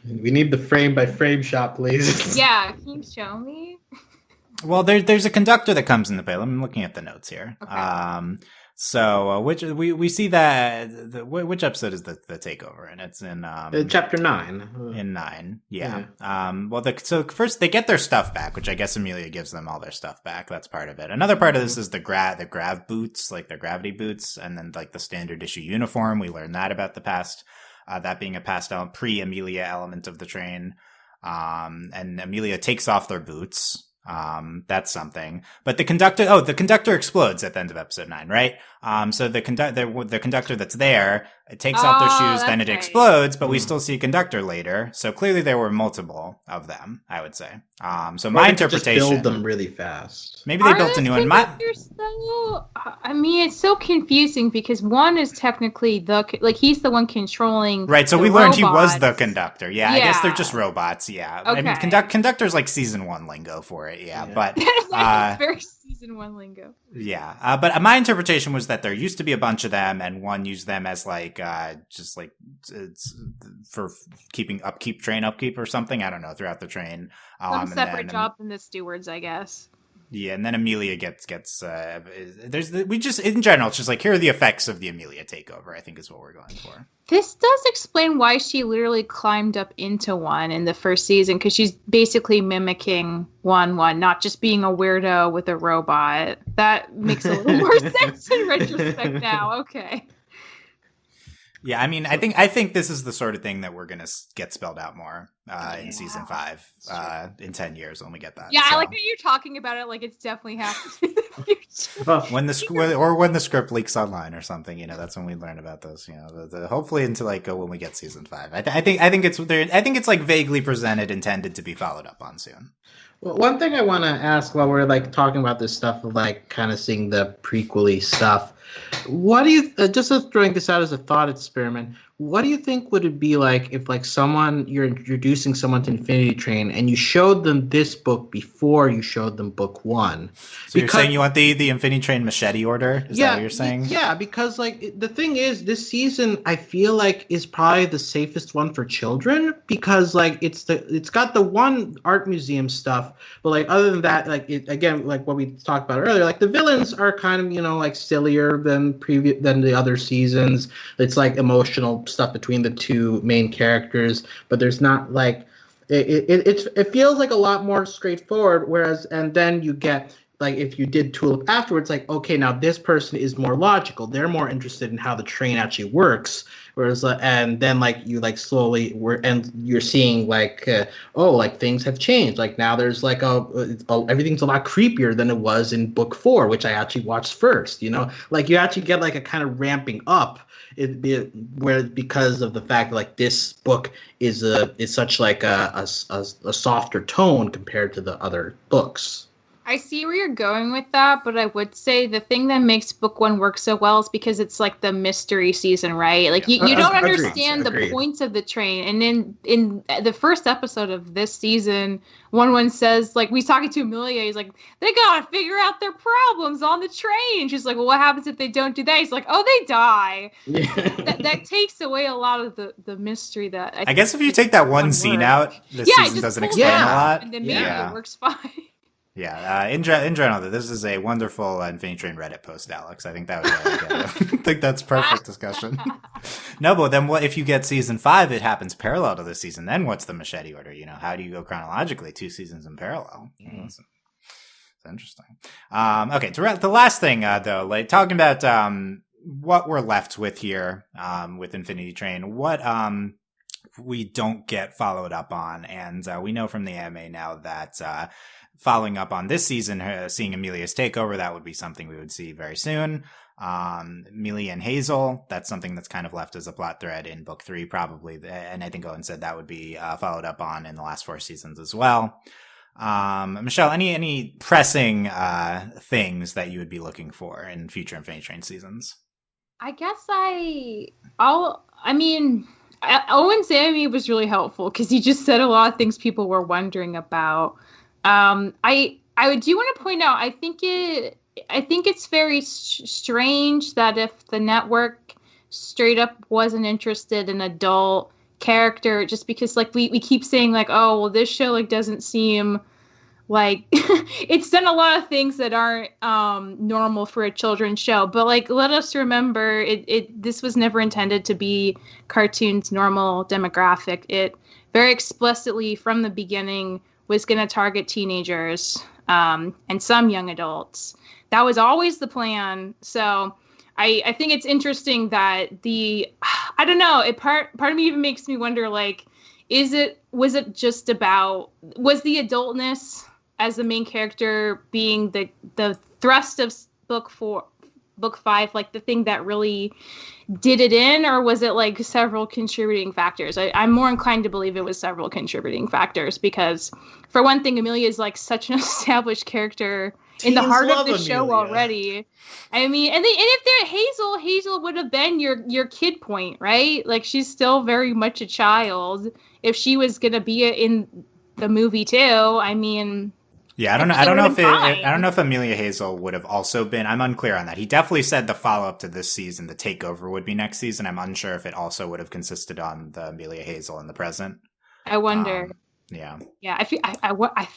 We need the frame by frame shot, please. Yeah, can you show me? Well, there's a conductor that comes into play. I'm looking at the notes here. Okay. So which we see that which episode is the takeover, and it's in chapter 9. In 9, yeah. So first they get their stuff back, which I guess Amelia gives them all their stuff back. That's part of it. Another part of this is the grav boots, like their gravity boots, and then like the standard issue uniform. We learned that about the past, that being a past pre-Amelia element of the train. And Amelia takes off their boots. That's something. But the conductor explodes at the end of episode 9, right? So the conductor that's there, it takes off their shoes, then it explodes, but we still see a conductor later. So clearly there were multiple of them, I would say. So my interpretation, just build them really fast. Maybe they built a new one. I mean, it's so confusing because one is technically he's the one controlling. Right. So we learned he was the conductor. Yeah. I guess they're just robots. Yeah. Okay. I mean, conductor's like season 1 lingo for it. Yeah. But it's very season 1 lingo. Yeah. But my interpretation was that there used to be a bunch of them, and one used them as like like just like it's for keeping upkeep or something. I don't know, throughout the train. Some separate job than the stewards, I guess. Yeah, and then Amelia gets we just in general it's just like here are the effects of the Amelia takeover, I think is what we're going for. This does explain why she literally climbed up into one in the first season, because she's basically mimicking one, not just being a weirdo with a robot. That makes a little more sense in retrospect now. Okay. Yeah, I mean, I think this is the sort of thing that we're gonna get spelled out more in season 5 in 10 years when we get that. Yeah, so. I like that you're talking about it like it's definitely happening in the future. when the script leaks online or something, that's when we learn about those. Hopefully into like when we get season 5. I think it's like vaguely presented, intended to be followed up on soon. Well, one thing I want to ask while we're like talking about this stuff of like kind of seeing the prequel-y stuff. What do you just throwing this out as a thought experiment? What do you think would it be like if like you're introducing someone to Infinity Train and you showed them this book before you showed them book 1? So you're saying you want the Infinity Train machete order? Is that what you're saying? Yeah, because like the thing is, this season I feel like is probably the safest one for children, because like it's got the one art museum stuff, but like other than that, like again, like what we talked about earlier, like the villains are kind of like sillier than the other seasons. It's like emotional stuff between the two main characters, but there's not like it feels like a lot more straightforward, and then you get like if you did Tulip afterwards, like okay, now this person is more logical, they're more interested in how the train actually works, whereas and then like you like slowly and you're seeing like like things have changed, like now there's like everything's a lot creepier than it was in book 4, which I actually watched first, like you actually get like a kind of ramping up because of the fact that like this book is such like a softer tone compared to the other books. I see where you're going with that, but I would say the thing that makes book 1 work so well is because it's like the mystery season, right? Like you don't understand the points of the train. And then in the first episode of this season, one says, like, he's talking to Amelia, he's like, they gotta figure out their problems on the train. She's like, well, what happens if they don't do that? He's like, oh, they die. Yeah. That takes away a lot of the mystery that I guess if you take that one scene out, this season doesn't explain a lot. And then maybe it works fine. Yeah, in general, this is a wonderful Infinity Train Reddit post, Alex. I think that would I think that's perfect discussion. No, but then what if you get season 5? It happens parallel to this season. Then what's the machete order? How do you go chronologically? 2 seasons in parallel. It's interesting. Okay, the last thing though, like talking about what we're left with here with Infinity Train, what we don't get followed up on, and we know from the anime now that. Following up on this season, seeing Amelia's takeover, that would be something we would see very soon. Amelia and Hazel, that's something that's kind of left as a plot thread in book 3, probably. And I think Owen said that would be followed up on in the last 4 seasons as well. Michelle, any pressing things that you would be looking for in future Infinity Train seasons? I guess Owen's anime was really helpful because he just said a lot of things people were wondering about. I do want to point out, I think it's very strange that if the network straight up wasn't interested in adult character, just because like we keep saying like, oh, well, this show like doesn't seem like it's done a lot of things that aren't normal for a children's show, but like let us remember this was never intended to be cartoon's normal demographic. It very explicitly from the beginning was going to target teenagers and some young adults. That was always the plan. So I think it's interesting that I don't know, part of me even makes me wonder, like, was the adultness as the main character being the thrust of book 5, like the thing that really did it in, or was it like several contributing factors? I'm more inclined to believe it was several contributing factors, because for one thing, Amelia is like such an established character in the heart of the show already. I mean, and if they're Hazel would have been your kid point, right? Like she's still very much a child if she was gonna be in the movie too. I mean, Yeah, I don't know. I don't know if Amelia Hazel would have also been. I'm unclear on that. He definitely said the follow up to this season, the takeover, would be next season. I'm unsure if it also would have consisted on the Amelia Hazel in the present. I wonder. Yeah. I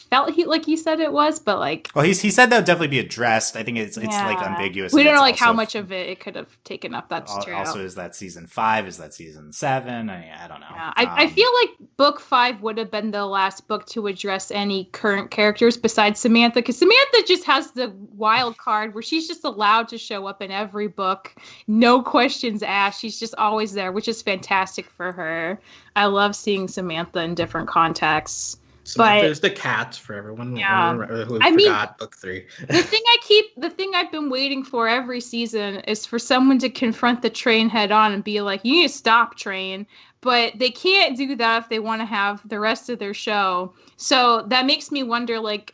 felt he said it was, but like. Well, he said that would definitely be addressed. I think it's like ambiguous. We don't know how much of it could have taken up. That's true. Also, is that season 5? Is that season 7? I don't know. Yeah. I feel like book 5 would have been the last book to address any current characters besides Samantha, because Samantha just has the wild card where she's just allowed to show up in every book, no questions asked. She's just always there, which is fantastic for her. I love seeing Samantha in different contexts. But there's the cats for everyone who forgot book 3. The thing I've been waiting for every season is for someone to confront the train head on and be like, you need to stop, train. But they can't do that if they want to have the rest of their show. So that makes me wonder, like,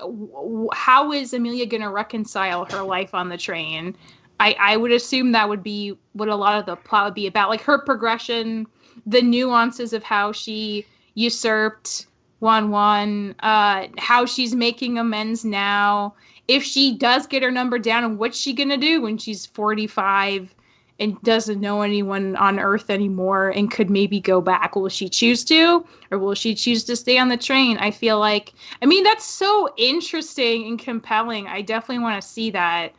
how is Amelia going to reconcile her life on the train? I would assume that would be what a lot of the plot would be about, like her progression, the nuances of how she usurped 1-1, how she's making amends now, if she does get her number down, and what's she gonna do when she's 45 and doesn't know anyone on Earth anymore and could maybe go back. Will she choose to, or will she choose to stay on the train? I feel like, I mean, that's so interesting and compelling. I definitely want to see that.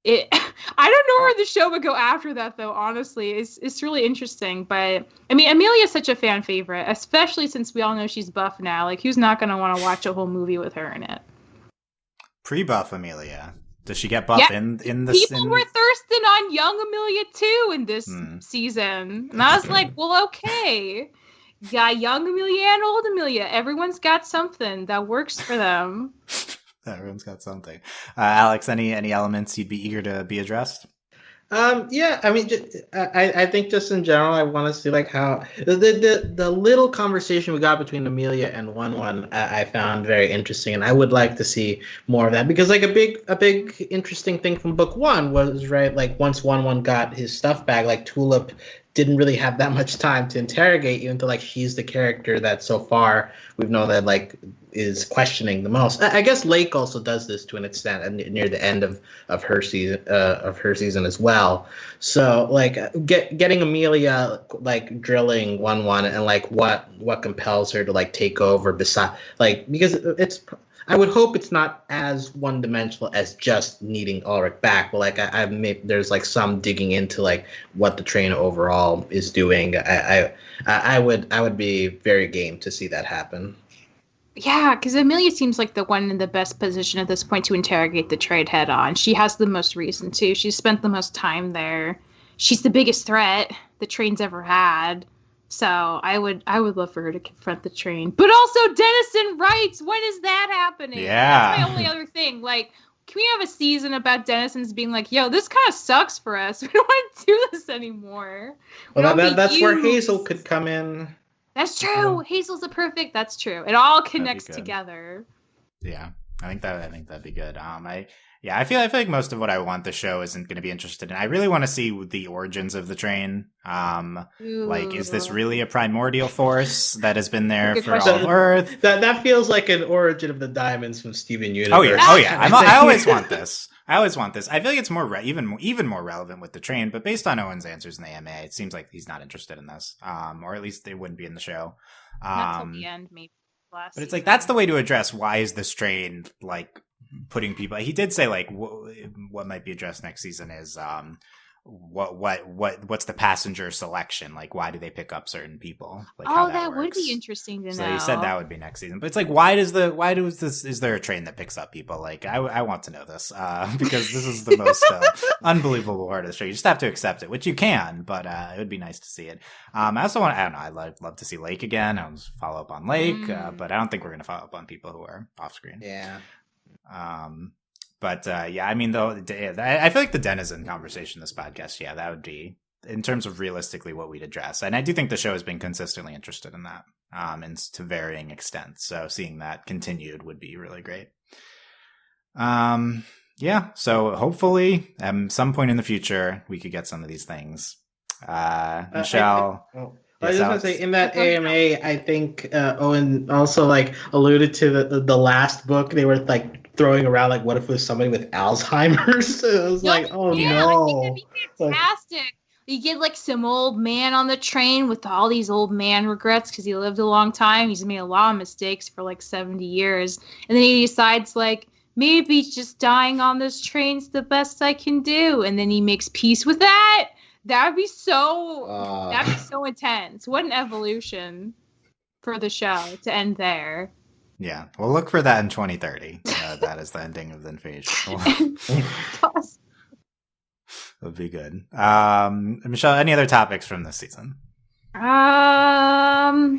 I don't know where the show would go after that, though, honestly. It's really interesting. But, I mean, Amelia's such a fan favorite, especially since we all know she's buff now. Like, who's not going to want to watch a whole movie with her in it? Pre-buff Amelia. Does she get buff in the... People were thirsting on young Amelia, too, in this season. And I was like, well, okay. Got young Amelia and old Amelia. Everyone's got something that works for them. Everyone's got something. Alex, any elements you'd be eager to be addressed? Yeah, I mean, I think just in general, I want to see like how the little conversation we got between Amelia and 1-1 I found very interesting, and I would like to see more of that, because like a big interesting thing from book 1 was, right, like once 1-1 got his stuff back, like Tulip didn't really have that much time to interrogate you until like she's the character that so far we've known that like is questioning the most. I guess Lake also does this to an extent near the end of her season as well. So like getting Amelia like drilling 1-1 and like what compels her to like take over beside, like, because it's, I would hope it's not as one-dimensional as just needing Ulrich back, but like there's like some digging into like what the train overall is doing. I would be very game to see that happen. Yeah, because Amelia seems like the one in the best position at this point to interrogate the trade head on. She has the most reason to. She's spent the most time there. She's the biggest threat the train's ever had. So I would love for her to confront the train. But also Dennison writes. When is that happening? Yeah. That's my only other thing. Like, can we have a season about Dennison's being like, yo, this kind of sucks for us. We don't want to do this anymore. Well, that's where Hazel could come in. That's true. Hazel's that's true. It all connects together. Yeah. I think that'd be good. I feel like most of what I want the show isn't going to be interested in. I really want to see the origins of the train. Like, is this really a primordial force that has been there for all of Earth? That feels like an origin of the diamonds from Steven Universe. Oh yeah. I always want this. I feel like it's more even more relevant with the train, but based on Owen's answers in the AMA, it seems like he's not interested in this. Or at least it wouldn't be in the show. Not till the end, maybe. But it's like, that's the way to address why is this train like putting people. He did say like what might be addressed next season is what's the passenger selection, like why do they pick up certain people, like how that would be interesting to know. So he said that would be next season, but it's like is there a train that picks up people? Like I want to know this because this is the most unbelievable part of the show. You just have to accept it, which you can, but it would be nice to see it. I also want, I don't know, I'd love to see Lake again. I was follow up on Lake, but I don't think we're going to follow up on people who are off screen. Yeah. But I mean, though, I feel like the Denizen conversation this podcast, that would be, in terms of realistically what we'd address. And I do think the show has been consistently interested in that, and to varying extents. So seeing that continued would be really great. So hopefully at some point in the future, we could get some of these things. Michelle. I was Yes, just gonna Alex. say in that AMA, I think Owen also like alluded to the last book. They were like throwing around like, what if it was somebody with Alzheimer's? It was like, oh Yeah, I think that'd no. be Like, fantastic. You get like some old man on the train with all these old man regrets because he lived a long time. He's made a lot of mistakes for like 70 years. And then he decides like maybe just dying on this train's the best I can do. And then he makes peace with that. That'd be so intense. What an evolution for the show to end there. Yeah, we'll look for that in 2030. That is the ending of the Infinity Train. Would be good. Michelle, any other topics from this season? Not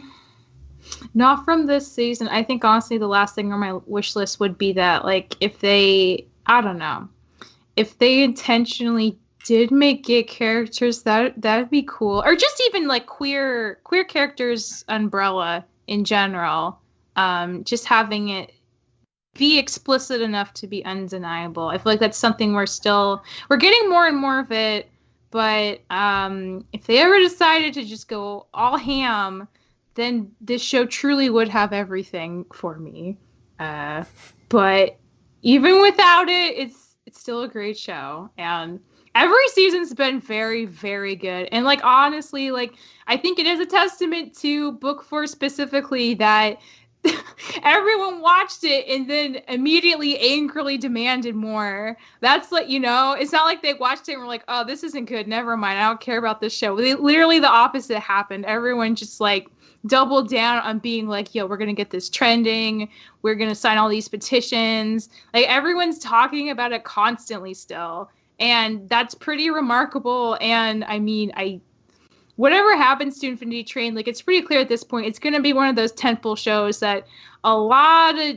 from this season. I think honestly the last thing on my wish list would be that like if they intentionally did make gay characters, that'd be cool. Or just even like queer characters umbrella in general. Just having it be explicit enough to be undeniable. I feel like that's something we're getting more and more of it. But if they ever decided to just go all ham, then this show truly would have everything for me. But even without it, it's still a great show. And every season's been very, very good. And like honestly, like I think it is a testament to Book 4 specifically that everyone watched it and then immediately angrily demanded more. That's like, it's not like they watched it and were like, oh, this isn't good. Never mind. I don't care about this show. Literally the opposite happened. Everyone just like doubled down on being like, yo, we're going to get this trending. We're going to sign all these petitions. Like everyone's talking about it constantly still. And that's pretty remarkable. And I mean, whatever happens to Infinity Train, like it's pretty clear at this point, it's going to be one of those tentpole shows that a lot of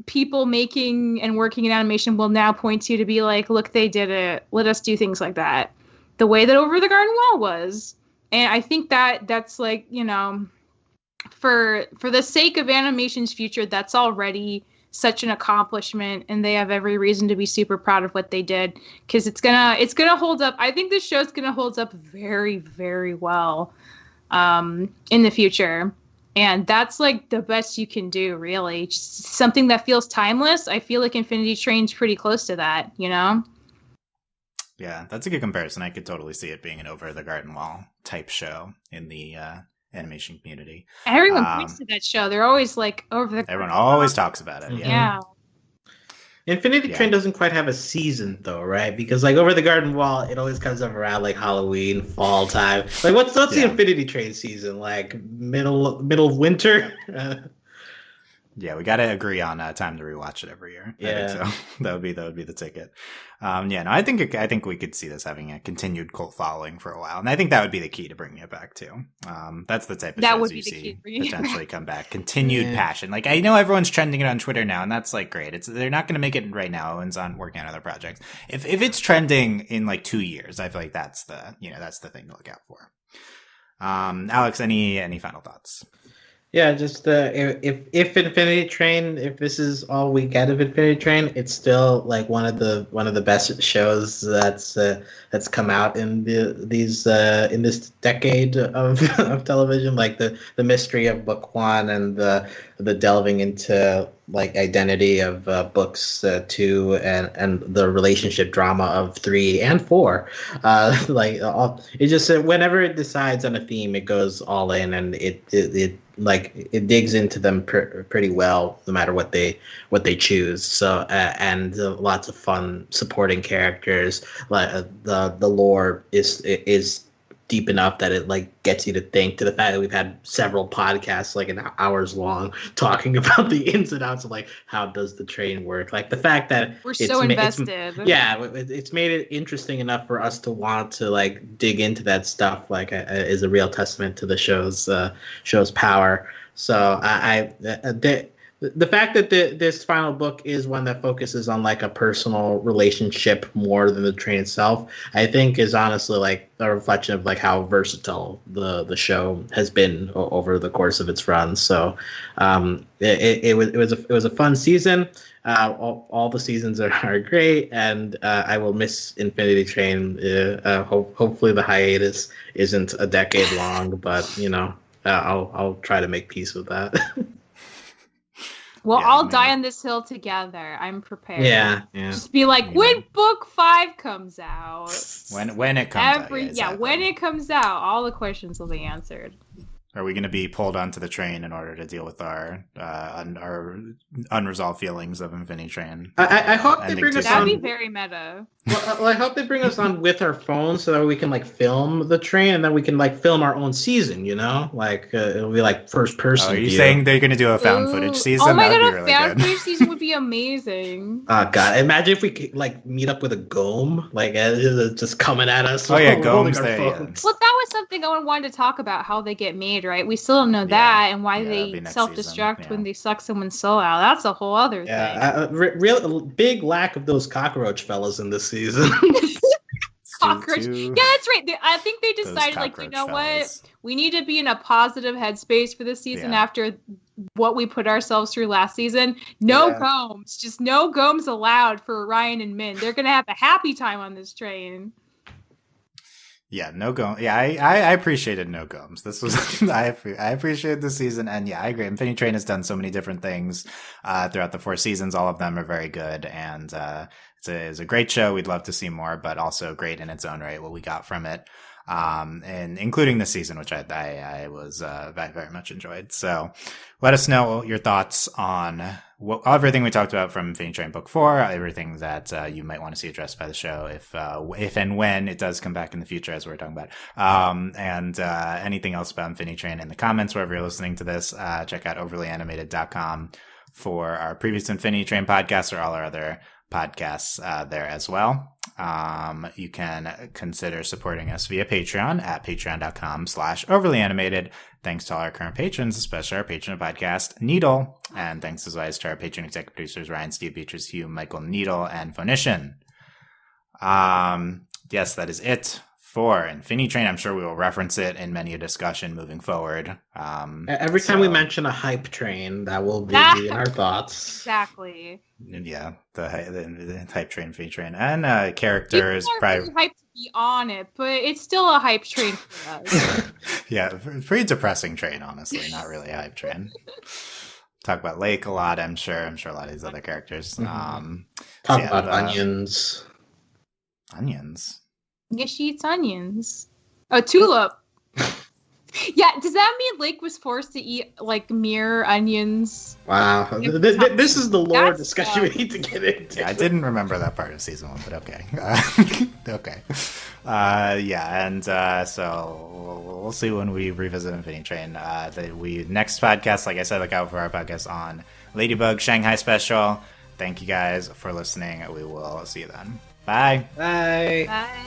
people making and working in animation will now point to be like, look, they did it. Let us do things like that. The way that Over the Garden Wall was. And I think that's like, for the sake of animation's future, that's already such an accomplishment, and they have every reason to be super proud of what they did because it's gonna hold up. I think this show's gonna hold up very, very well in the future, and that's like the best you can do, really. Just something that feels timeless. I feel like Infinity Train's pretty close to that, Yeah, that's a good comparison. I could totally see it being an Over the Garden Wall type show in the animation community. Everyone points to that show. They're always like everyone always talks about it. Yeah. Infinity Train doesn't quite have a season though, right? Because like Over the Garden Wall, it always comes up around like Halloween, fall time. Like what's the Infinity Train season? Like middle of winter? Yeah, we got to agree on time to rewatch it every year. Yeah, I think so. that would be the ticket. I think we could see this having a continued cult following for a while, and I think that would be the key to bringing it back too. That's the type of shows you see potentially come back. Continued passion. Like I know everyone's trending it on Twitter now, and that's like great. They're not going to make it right now. Owen's working on other projects. If it's trending in like 2 years, I feel like that's the thing to look out for. Alex, any final thoughts? Yeah, just if Infinity Train, if this is all we get of Infinity Train, it's still like one of the best shows that's come out in in this decade of television. Like the mystery of Book 1 and the delving into like identity of books 2 and the relationship drama of 3 and 4. It just whenever it decides on a theme, it goes all in, and it digs into them pretty well, no matter what they choose. So and lots of fun supporting characters. Like the lore is deep enough that it like gets you to think. To the fact that we've had several podcasts like an hours long talking about the ins and outs of like how does the train work. Like the fact that we're so invested. It's made it interesting enough for us to want to like dig into that stuff. Like is a real testament to the show's power. So the fact that this final book is one that focuses on like a personal relationship more than the train itself, I think is honestly like a reflection of like how versatile the show has been over the course of its run. So it was a fun season. All the seasons are great, and I will miss Infinity Train. Hopefully the hiatus isn't a decade long, but I'll try to make peace with that. We'll all die on this hill together. I'm prepared. Yeah. Just be like, when book 5 comes out. When it comes out. Exactly. When it comes out, all the questions will be answered. Are we going to be pulled onto the train in order to deal with our unresolved feelings of Infinity Train? I hope they bring us on. That'd be very meta. Well, I hope they bring us on with our phones so that we can like film the train, and then we can like film our own season. Like it'll be like first person. Are you saying they're going to do a found footage season? Oh my god, a found footage season would be amazing. Oh god, imagine if we could like meet up with a Gome, like just coming at us. Oh yeah, Gome's there. Yeah. Well, that was something I wanted to talk about, how they get made, right? We still don't know that, and why they self-destruct when they suck someone's soul out. That's a whole other thing. Real big lack of those cockroach fellas in this season. Cockroach. Yeah, that's right. I think they decided, like, you know what? We need to be in a positive headspace for this season after what we put ourselves through last season. No Gomes. Just no Gomes allowed for Ryan and Min. They're going to have a happy time on this train. Yeah, no Gomes. Yeah, I appreciated no Gomes. This was I appreciated the season, and yeah, I agree. Infinity Train has done so many different things throughout the 4 seasons. All of them are very good, and it's a great show. We'd love to see more, but also great in its own right what we got from it, and including this season, which I was very much enjoyed. So let us know your thoughts on everything we talked about from Infinity Train Book 4, everything that you might want to see addressed by the show if and when it does come back in the future, as we were talking about, and anything else about Infinity Train in the comments wherever you're listening to this. Check out overlyanimated.com for our previous Infinity Train podcast or all our other podcasts there as well. You can consider supporting us via Patreon at patreon.com/overlyanimated. Thanks to all our current patrons, especially our patron of podcast, Needle. And thanks as always to our patron executive producers, Ryan, Steve, Beatrice, Hugh, Michael, Needle, and Phonician. Yes, that is it for Infinity Train. I'm sure we will reference it in many a discussion moving forward. Every time we mention a hype train, that will be in our thoughts. Exactly. Yeah, the hype train, Infinity Train, and characters. People are really hyped to be on it, but it's still a hype train for us. Yeah, pretty depressing train, honestly. Not really a hype train. Talk about Lake a lot. I'm sure a lot of these other characters. Talk about onions. Onions. Yeah, she eats onions. A tulip. Yeah, does that mean Lake was forced to eat, like, mere onions? Wow. This is the lore discussion we need to get into. Yeah, I didn't remember that part of season 1, but okay. Okay. So we'll see when we revisit Infinity Train. Next podcast, like I said, look out for our podcast on Ladybug Shanghai Special. Thank you guys for listening. We will see you then. Bye. Bye. Bye.